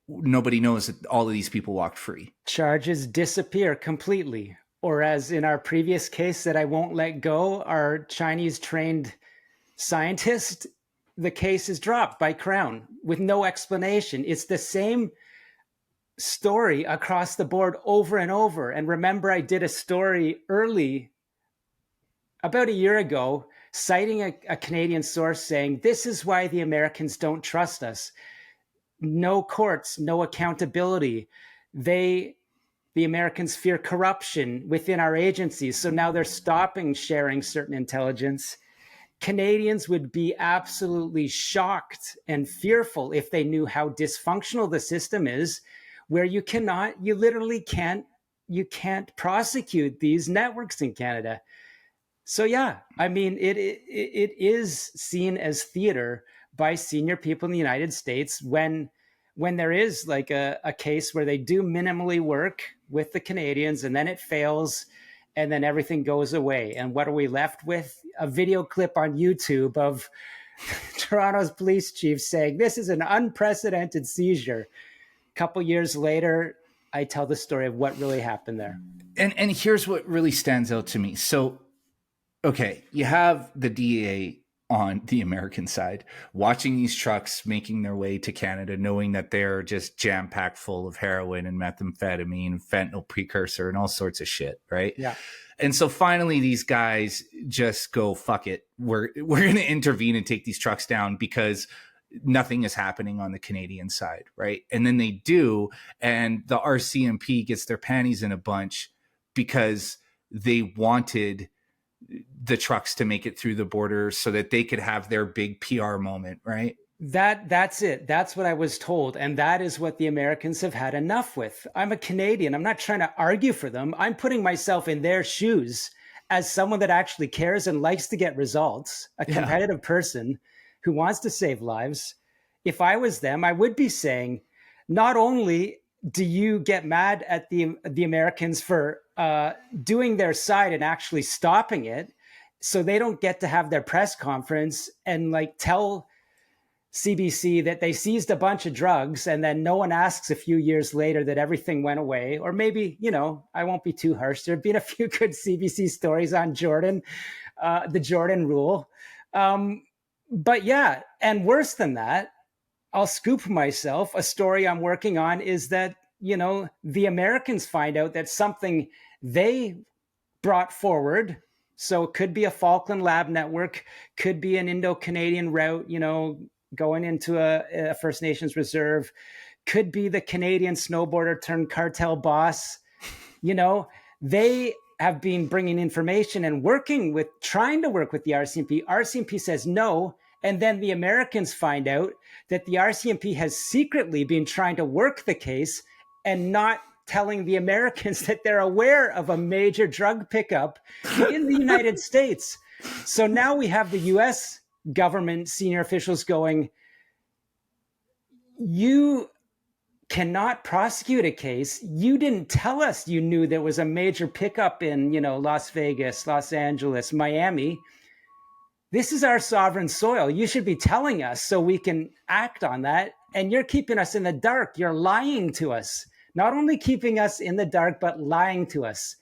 nobody knows that all of these people walked free. Charges disappear completely. Or as in our previous case that I won't let go, our Chinese trained scientist, the case is dropped by Crown with no explanation. It's the same story across the board over and over. And remember, I did a story early, about a year ago, citing a Canadian source saying, this is why the Americans don't trust us. No courts, no accountability. The Americans fear corruption within our agencies. So now they're stopping sharing certain intelligence. Canadians would be absolutely shocked and fearful if they knew how dysfunctional the system is, where you literally can't prosecute these networks in Canada. So yeah, I mean, it is seen as theater by senior people in the United States when there is like a case where they do minimally work with the Canadians and then it fails and then everything goes away. And what are we left with? A video clip on YouTube of Toronto's police chief saying, this is an unprecedented seizure. A couple years later, I tell the story of what really happened there. And here's what really stands out to me. So, okay, you have the DEA on the American side, watching these trucks making their way to Canada, knowing that they're just jam-packed full of heroin and methamphetamine, fentanyl precursor, and all sorts of shit, right? Yeah. And so finally, these guys just go, fuck it. We're going to intervene and take these trucks down because nothing is happening on the Canadian side, right? And then they do, and the RCMP gets their panties in a bunch because they wanted the trucks to make it through the border so that they could have their big PR moment, right? That's it. That's what I was told. And that is what the Americans have had enough with. I'm a Canadian. I'm not trying to argue for them. I'm putting myself in their shoes as someone that actually cares and likes to get results, a competitive person who wants to save lives. If I was them, I would be saying, not only do you get mad at the Americans for doing their side and actually stopping it, so they don't get to have their press conference and like tell CBC that they seized a bunch of drugs and then no one asks a few years later that everything went away. Or maybe, I won't be too harsh. There have been a few good CBC stories on Jordan, the Jordan rule. But yeah, and worse than that, I'll scoop myself. A story I'm working on is that, the Americans find out that something they brought forward, so it could be a Falkland Lab network, could be an Indo-Canadian route, going into a First Nations reserve, could be the Canadian snowboarder turned cartel boss. They have been bringing information and trying to work with the RCMP. RCMP says no. And then the Americans find out that the RCMP has secretly been trying to work the case and not telling the Americans that they're aware of a major drug pickup in the United States. So now we have the US government senior officials going, you cannot prosecute a case. You didn't tell us you knew there was a major pickup in, Las Vegas, Los Angeles, Miami. This is our sovereign soil. You should be telling us so we can act on that. And you're keeping us in the dark. You're lying to us. Not only keeping us in the dark, but lying to us.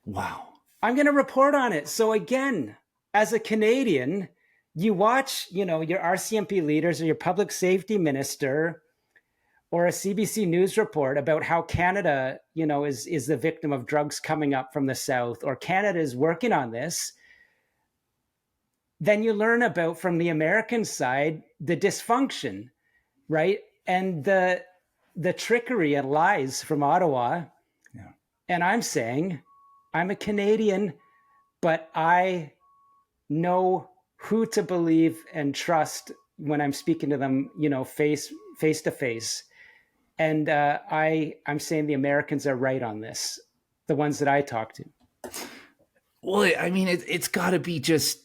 Wow. I'm going to report on it. So again, as a Canadian, you watch, your RCMP leaders or your public safety minister or a CBC News report about how Canada, is the victim of drugs coming up from the south, or Canada is working on this. Then you learn about, from the American side, the dysfunction, right? And the trickery and lies from Ottawa. Yeah. And I'm saying, I'm a Canadian, but I know who to believe and trust when I'm speaking to them, face to face. And I'm saying the Americans are right on this, the ones that I talk to. Well, I mean, it's got to be just.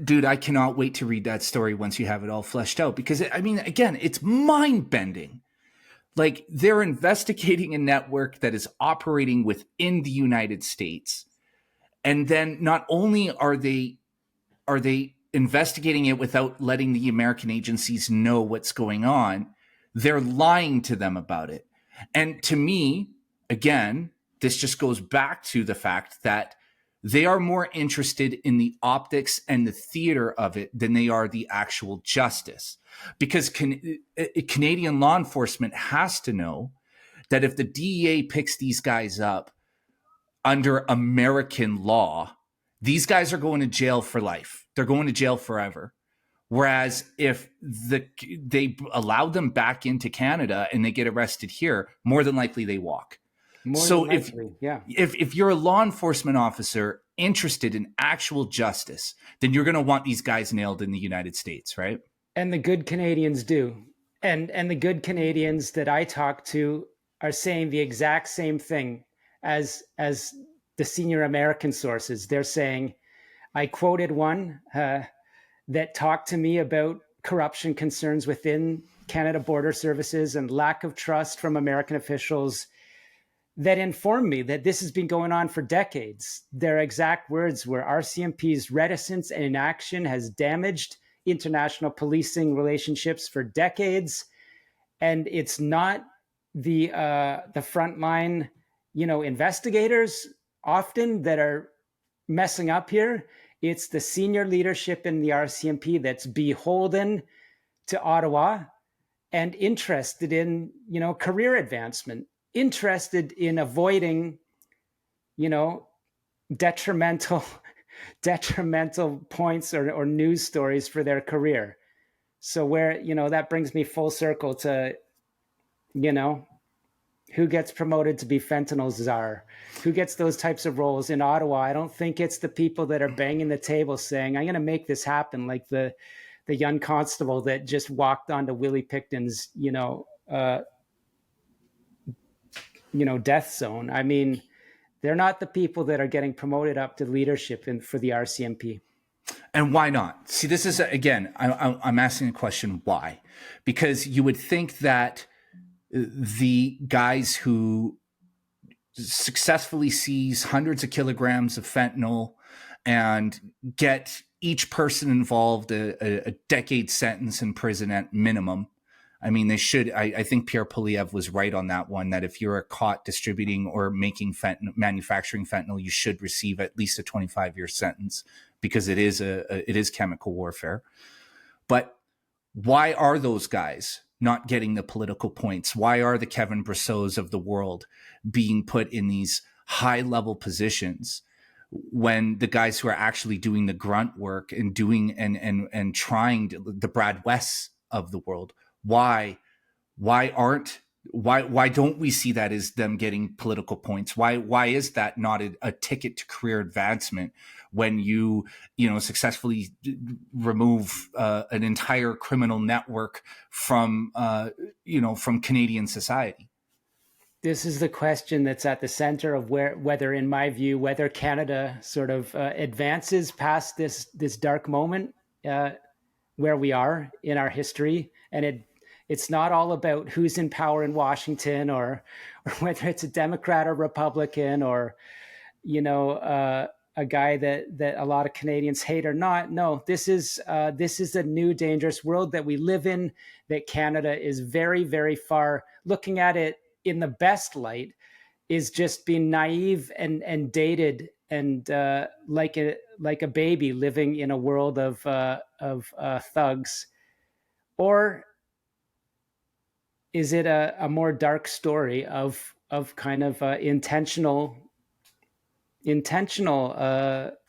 Dude, I cannot wait to read that story once you have it all fleshed out, because again, it's mind bending. Like, they're investigating a network that is operating within the United States. And then not only are they investigating it without letting the American agencies know what's going on, they're lying to them about it. And to me, again, this just goes back to the fact that they are more interested in the optics and the theater of it than they are the actual justice. Because Canadian law enforcement has to know that if the DEA picks these guys up under American law, these guys are going to jail for life. They're going to jail forever. Whereas if they allow them back into Canada and they get arrested here, more than likely they walk. If you're a law enforcement officer interested in actual justice, then you're going to want these guys nailed in the United States, right? And the good Canadians do. And the good Canadians that I talk to are saying the exact same thing as the senior American sources. They're saying, I quoted one that talked to me about corruption concerns within Canada Border Services and lack of trust from American officials, that informed me that this has been going on for decades. Their exact words were, RCMP's reticence and inaction has damaged international policing relationships for decades. And it's not the frontline, investigators often that are messing up here. It's the senior leadership in the RCMP that's beholden to Ottawa and interested in, career advancement, interested in avoiding, detrimental points or news stories for their career. So that brings me full circle to, who gets promoted to be Fentanyl Czar? Who gets those types of roles in Ottawa? I don't think it's the people that are banging the table saying, I'm going to make this happen, like the young constable that just walked onto Willie Picton's, death zone. I mean, they're not the people that are getting promoted up to leadership for the RCMP. And why not? See, this is, again, I'm asking the question, why? Because you would think that the guys who successfully seize hundreds of kilograms of fentanyl and get each person involved a decade sentence in prison at minimum. I mean, they should. I think Pierre Poilievre was right on that one, that if you're caught distributing or making manufacturing fentanyl, you should receive at least a 25-year sentence, because it is chemical warfare. But why are those guys not getting the political points? Why are the Kevin Brosseaus of the world being put in these high-level positions when the guys who are actually doing the grunt work and doing and trying the Brad Wests of the world? Why don't we see that as them getting political points? Why is that not a ticket to career advancement when you successfully remove an entire criminal network from Canadian society? This is the question that's at the center of whether, in my view, whether Canada sort of advances past this dark moment where we are in our history. And it's not all about who's in power in Washington or whether it's a Democrat or Republican or, a guy that a lot of Canadians hate or not. No, this is a new dangerous world that we live in, that Canada is very, very far. Looking at it in the best light, is just being naive and dated and like a baby living in a world of thugs, or is it a more dark story of kind of intentional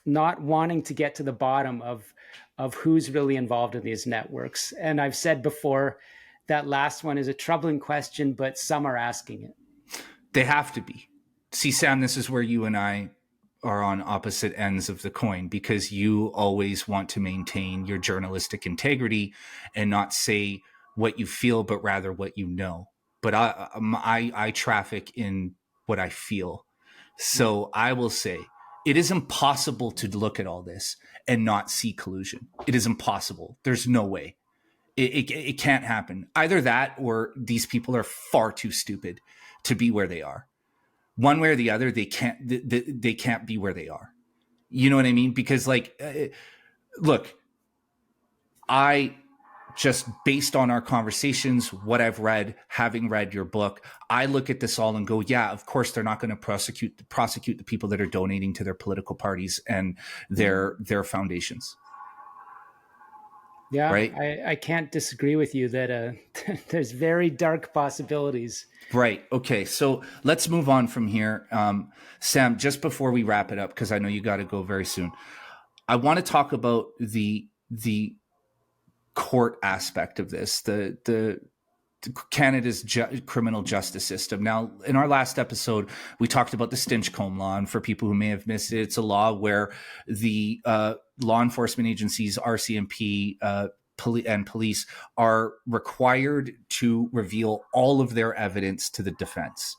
not wanting to get to the bottom of who's really involved in these networks? And I've said before, that last one is a troubling question, but some are asking it. They have to be. See, Sam, this is where you and I are on opposite ends of the coin, because you always want to maintain your journalistic integrity and not say what you feel, but rather what you know. But I traffic in what I feel. So I will say it is impossible to look at all this and not see collusion. It is impossible. There's no way. It can't happen. Either that, or these people are far too stupid to be where they are. One way or the other, they can't be where they are. You know what I mean? Because look, I just, based on our conversations, what I've read, having read your book, I look at this all and go, yeah, of course they're not going to prosecute the people that are donating to their political parties and their foundations. Yeah, right. I can't disagree with you that there's very dark possibilities. Right. Okay. So let's move on from here. Sam, just before we wrap it up, because I know you got to go very soon, I want to talk about the court aspect of this, the Canada's criminal justice system. Now, in our last episode, we talked about the Stinchcombe law, and for people who may have missed it, it's a law where the law enforcement agencies, RCMP, and police, are required to reveal all of their evidence to the defense,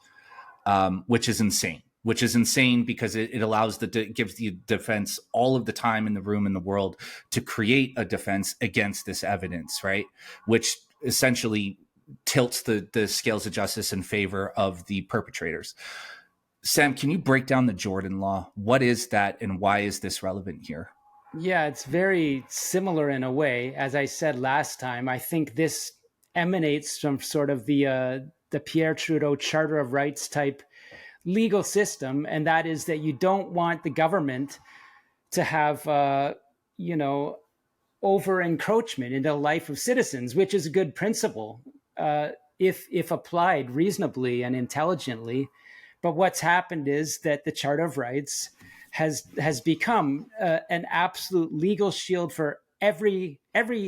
which is insane. Which is insane because it allows gives the defense all of the time in the room in the world to create a defense against this evidence, right? Which essentially tilts the scales of justice in favor of the perpetrators. Sam, can you break down the Jordan law? What is that, and why is this relevant here? Yeah, it's very similar in a way. As I said last time, I think this emanates from sort of the Pierre Trudeau Charter of Rights type legal system, and that is that you don't want the government to have over encroachment into the life of citizens, which is a good principle if applied reasonably and intelligently. But what's happened is that the Charter of Rights has become an absolute legal shield for every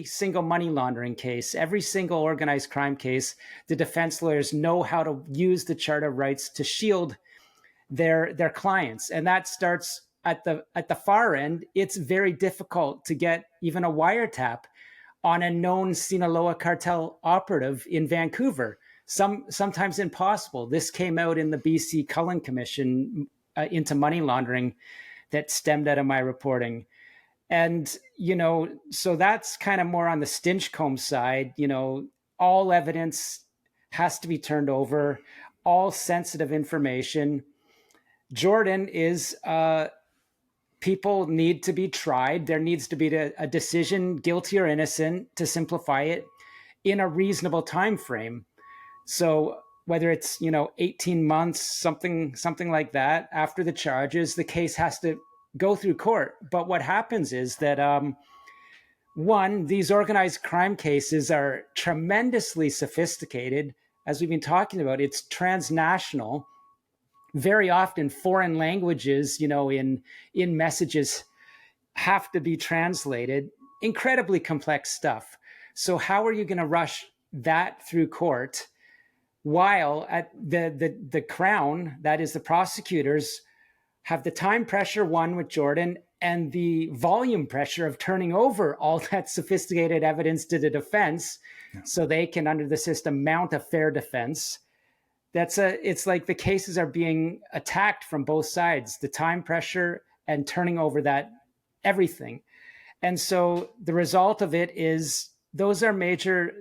single money laundering case, every single organized crime case. The defense lawyers know how to use the Charter of Rights to shield their clients, and that starts at the far end. It's very difficult to get even a wiretap on a known Sinaloa cartel operative in Vancouver. Sometimes impossible. This came out in the BC Cullen Commission into money laundering that stemmed out of my reporting. And, so that's kind of more on the Stinchcombe side. All evidence has to be turned over, all sensitive information. Jordan is people need to be tried. There needs to be a decision, guilty or innocent, to simplify it, in a reasonable time frame. So whether it's 18 months, something like that, after the charges, the case has to go through court. But what happens is that one, these organized crime cases are tremendously sophisticated. As we've been talking about, it's transnational. Very often foreign languages, in messages have to be translated. Incredibly complex stuff. So how are you going to rush that through court while at the Crown, that is the prosecutors, have the time pressure, one, with Jordan, and the volume pressure of turning over all that sophisticated evidence to the defense, so they can, under the system, mount a fair defense? It's like the cases are being attacked from both sides, the time pressure and turning over that everything. And so the result of it is those are major.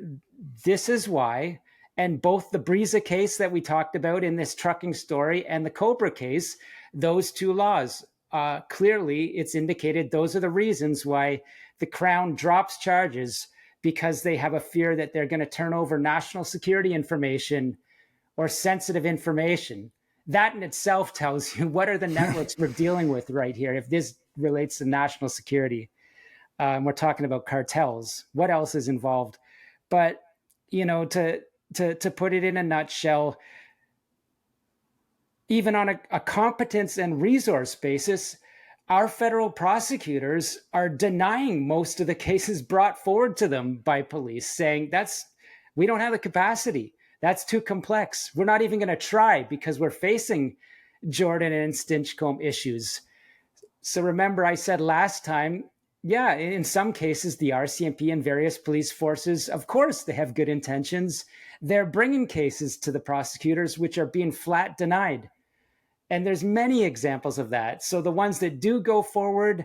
This is why, and both the Breeza case that we talked about in this trucking story and the Cobra case, those two laws, clearly it's indicated those are the reasons why the Crown drops charges, because they have a fear that they're going to turn over national security information or sensitive information. That in itself tells you what are the networks we're dealing with right here. If this relates to national security, we're talking about cartels. What else is involved? But to put it in a nutshell, even on a competence and resource basis, our federal prosecutors are denying most of the cases brought forward to them by police, saying we don't have the capacity. That's too complex. We're not even going to try because we're facing Jordan and Stinchcombe issues. So remember, I said last time, yeah, in some cases, the RCMP and various police forces, of course, they have good intentions. They're bringing cases to the prosecutors, which are being flat denied. And there's many examples of that. So the ones that do go forward,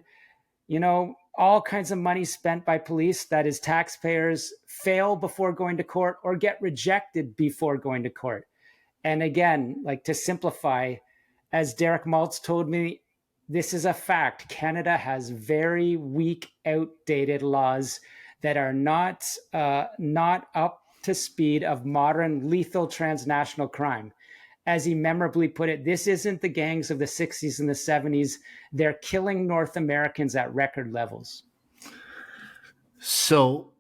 all kinds of money spent by police, that is taxpayers, fail before going to court or get rejected before going to court. And again, like, to simplify, as Derek Maltz told me, this is a fact. Canada has very weak, outdated laws that are not up to speed of modern lethal transnational crime. As he memorably put it, this isn't the gangs of the 60s and the 70s. They're killing North Americans at record levels. So,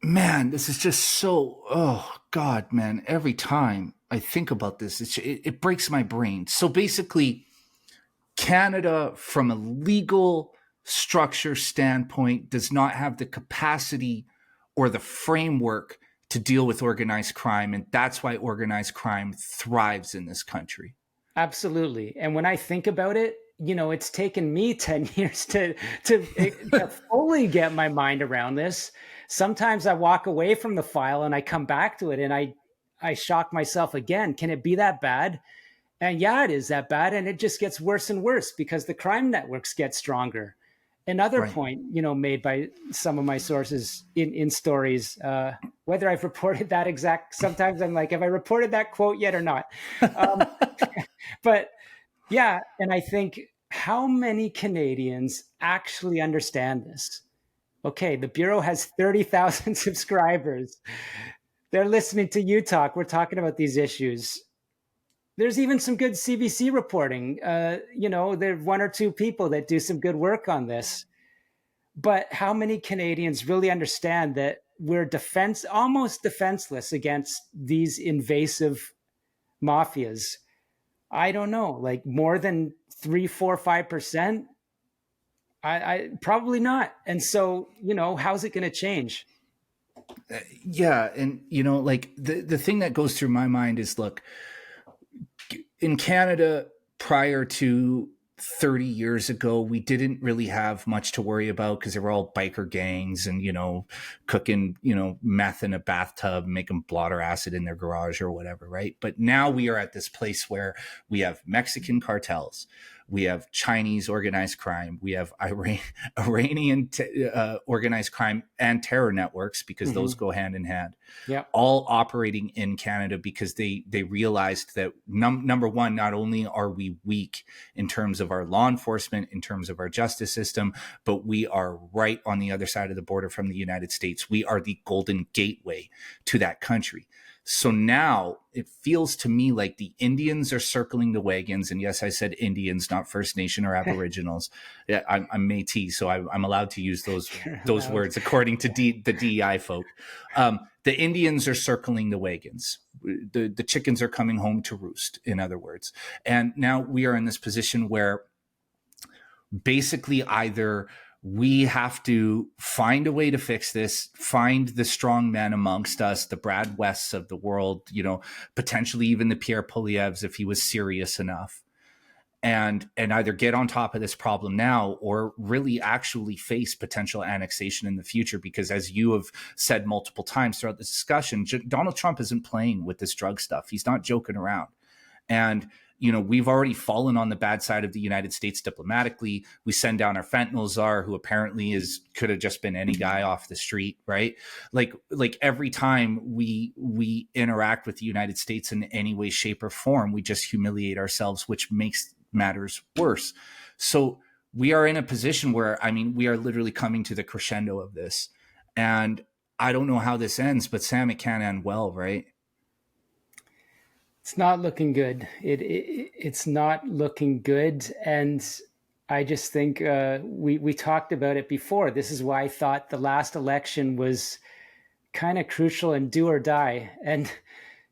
man, this is just so, oh, God, man, every time I think about this, it breaks my brain. So basically, Canada, from a legal structure standpoint, does not have the capacity or the framework to deal with organized crime. And that's why organized crime thrives in this country. Absolutely. And when I think about it, it's taken me 10 years to fully get my mind around this. Sometimes I walk away from the file and I come back to it and I shock myself again. Can it be that bad? And yeah, it is that bad. And it just gets worse and worse because the crime networks get stronger. Another Right. point, made by some of my sources in stories, whether I've reported that sometimes I'm like, have I reported that quote yet or not? But yeah, and I think, how many Canadians actually understand this? Okay, the Bureau has 30,000 subscribers. They're listening to you talk. We're talking about these issues. There's even some good CBC reporting. There are one or two people that do some good work on this. But how many Canadians really understand that we're almost defenseless against these invasive mafias? I don't know, like more than 3, 4, 5%. I probably not. And so, how's it going to change? Yeah. And, like the thing that goes through my mind is, look, in Canada, prior to 30 years ago, we didn't really have much to worry about because they were all biker gangs and, cooking, meth in a bathtub, making blotter acid in their garage or whatever, right? But now we are at this place where we have Mexican cartels, we have Chinese organized crime, we have Iranian organized crime and terror networks, because those go hand in hand. Yeah, all operating in Canada because they realized that number one, not only are we weak in terms of our law enforcement, in terms of our justice system, but we are right on the other side of the border from the United States. We are the golden gateway to that country. So now it feels to me like the Indians are circling the wagons. And yes, I said Indians, not First Nation or Aboriginals. Yeah, I'm Métis, so I'm allowed to use those words according to the DEI folk. The Indians are circling the wagons. The chickens are coming home to roost, in other words. And now we are in this position where basically either we have to find a way to fix this, find the strong men amongst us, the Brad Wests of the world, potentially even the Pierre Poilievres if he was serious enough, and either get on top of this problem now or really actually face potential annexation in the future. Because as you have said multiple times throughout this discussion, Donald Trump isn't playing with this drug stuff. He's not joking around. And we've already fallen on the bad side of the United States diplomatically. We send down our fentanyl czar, who apparently could have just been any guy off the street, right? Like every time we interact with the United States in any way, shape, or form, we just humiliate ourselves, which makes matters worse. So we are in a position where, we are literally coming to the crescendo of this. And I don't know how this ends, but Sam, it can't end well, right? It's not looking good. It's not looking good, and I just think we talked about it before. This is why I thought the last election was kind of crucial and do or die. And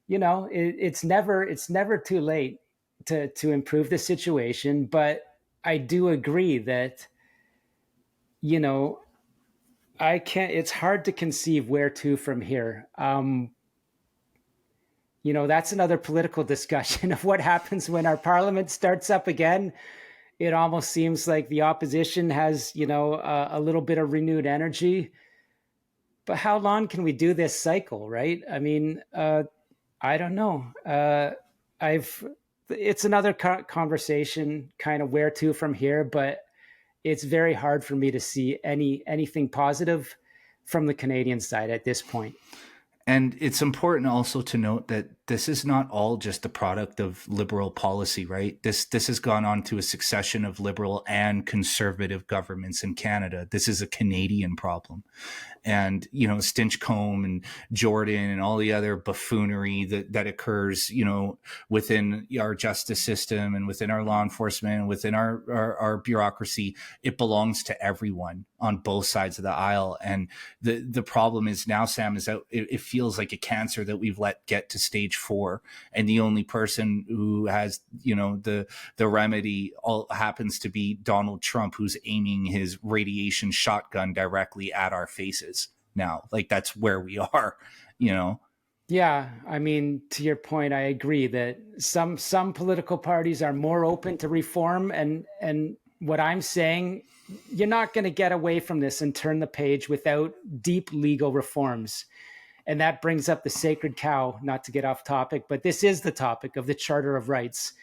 it's never too late to improve the situation. But I do agree that you know I can't. It's hard to conceive where to from here. That's another political discussion of what happens when our parliament starts up again. It almost seems like the opposition has, a little bit of renewed energy. But how long can we do this cycle, right? I mean, I don't know. It's another conversation, kind of where to from here, but it's very hard for me to see anything positive from the Canadian side at this point. And it's important also to note that this is not all just the product of liberal policy, right? This has gone on to a succession of liberal and conservative governments in Canada. This is a Canadian problem. And, Stinchcombe and Jordan and all the other buffoonery that occurs, within our justice system and within our law enforcement and within our bureaucracy, it belongs to everyone on both sides of the aisle. And the problem is now, Sam, is that it feels like a cancer that we've let get to stage 4. And the only person who has, the remedy happens to be Donald Trump, who's aiming his radiation shotgun directly at our faces now. Like, that's where we are, Yeah, I mean, to your point, I agree that some political parties are more open to reform, and what I'm saying, you're not going to get away from this and turn the page without deep legal reforms. And that brings up the sacred cow, not to get off topic, but this is the topic of the Charter of Rights.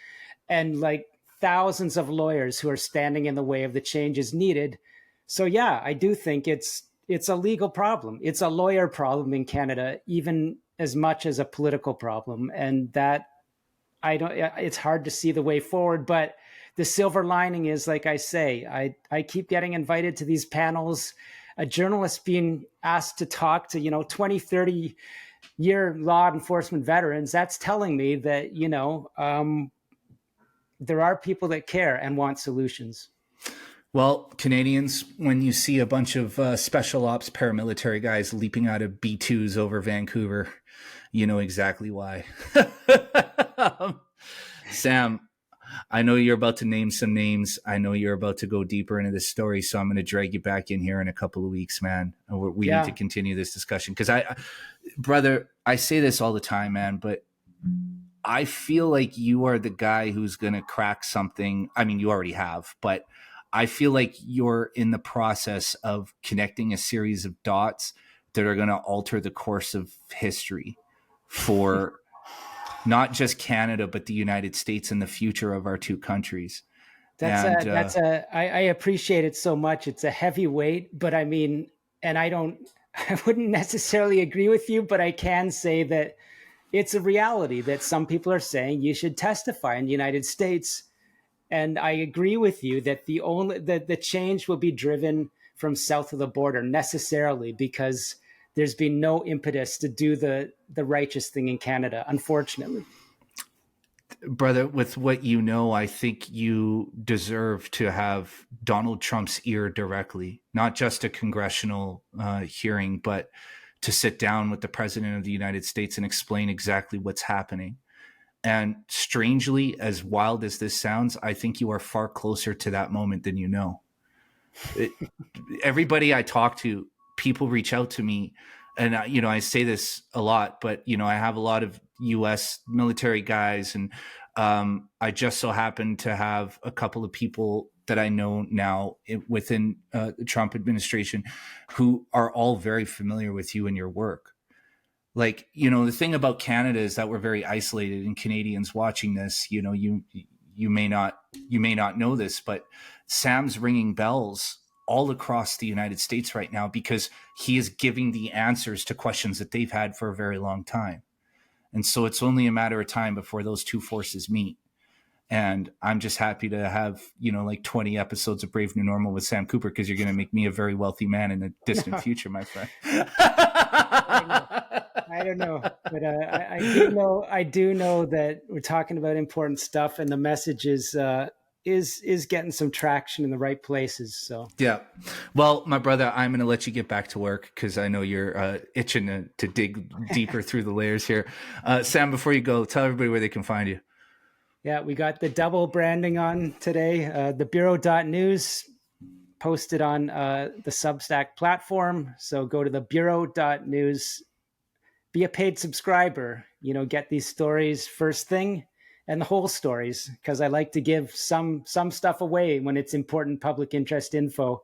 And like thousands of lawyers who are standing in the way of the changes needed. So yeah, I do think it's a legal problem. It's a lawyer problem in Canada, even as much as a political problem. And that it's hard to see the way forward, but the silver lining is, like I say, I keep getting invited to these panels, a journalist being asked to talk to, 20, 30 year law enforcement veterans. That's telling me that, there are people that care and want solutions. Well, Canadians, when you see a bunch of special ops paramilitary guys leaping out of B2s over Vancouver, you know exactly why. Sam, I know you're about to name some names. I know you're about to go deeper into this story, so I'm going to drag you back in here in a couple of weeks, man. We need to continue this discussion because brother, I say this all the time, man, but I feel like you are the guy who's going to crack something. I mean, you already have, but I feel like you're in the process of connecting a series of dots that are going to alter the course of history for not just Canada, but the United States and the future of our two countries. I appreciate it so much. It's a heavy weight, but I mean, and I wouldn't necessarily agree with you, but I can say that it's a reality that some people are saying you should testify in the United States. And I agree with you that the change will be driven from south of the border necessarily, because there's been no impetus to do the righteous thing in Canada, unfortunately. Brother, with what you know, I think you deserve to have Donald Trump's ear directly, not just a congressional hearing, but to sit down with the president of the United States and explain exactly what's happening. And strangely, as wild as this sounds, I think you are far closer to that moment than you know. Everybody I talk to, people reach out to me, and I say this a lot, but I have a lot of U.S. military guys, and I just so happen to have a couple of people that I know now within the Trump administration who are all very familiar with you and your work. Like, the thing about Canada is that we're very isolated, and Canadians watching this, you may not know this, but Sam's ringing bells all across the United States right now because he is giving the answers to questions that they've had for a very long time. And so it's only a matter of time before those two forces meet. And I'm just happy to have, like 20 episodes of Brave New Normal with Sam Cooper, because you're going to make me a very wealthy man in the distant future, my friend. I don't know, but I do know that we're talking about important stuff, and the message is getting some traction in the right places. So Yeah. Well, my brother, I'm going to let you get back to work because I know you're itching to dig deeper through the layers here. Sam, before you go, tell everybody where they can find you. yeah, we got the double branding on today. The Bureau.news posted on the Substack platform. So go to the Bureau.news, be a paid subscriber, get these stories first thing and the whole stories, because I like to give some stuff away when it's important public interest info.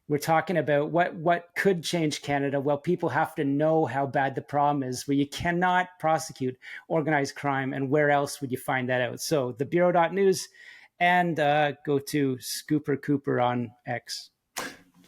We're talking about what could change Canada. Well, people have to know how bad the problem is, where you cannot prosecute organized crime, and where else would you find that out? So the Bureau.news, and go to Scooper Cooper on X.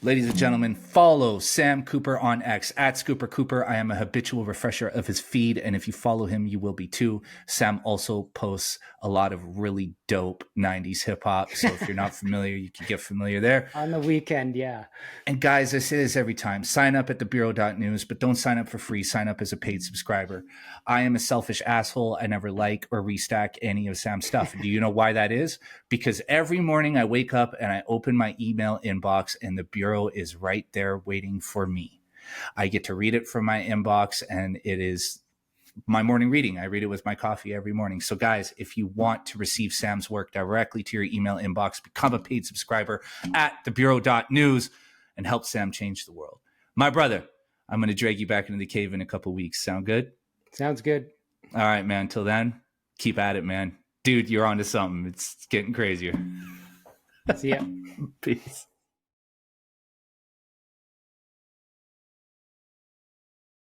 Ladies and gentlemen, follow Sam Cooper on X at Scooper Cooper. I am a habitual refresher of his feed, and if you follow him, you will be too. Sam also posts a lot of really dope 90s hip hop. So if you're not familiar, you can get familiar there. On the weekend, yeah. And guys, I say this every time. Sign up at the Bureau.news, but don't sign up for free. Sign up as a paid subscriber. I am a selfish asshole. I never like or restack any of Sam's stuff. Do you know why that is? Because every morning I wake up and I open my email inbox and the Bureau is right there waiting for me. I get to read it from my inbox, and it is my morning reading. I read it with my coffee every morning. So guys, if you want to receive Sam's work directly to your email inbox, become a paid subscriber at thebureau.news and help Sam change the world. My brother, I'm going to drag you back into the cave in a couple weeks. Sound good? Sounds good. All right, man. Till then, keep at it, man. Dude, you're onto something. It's getting crazier. See ya. Peace.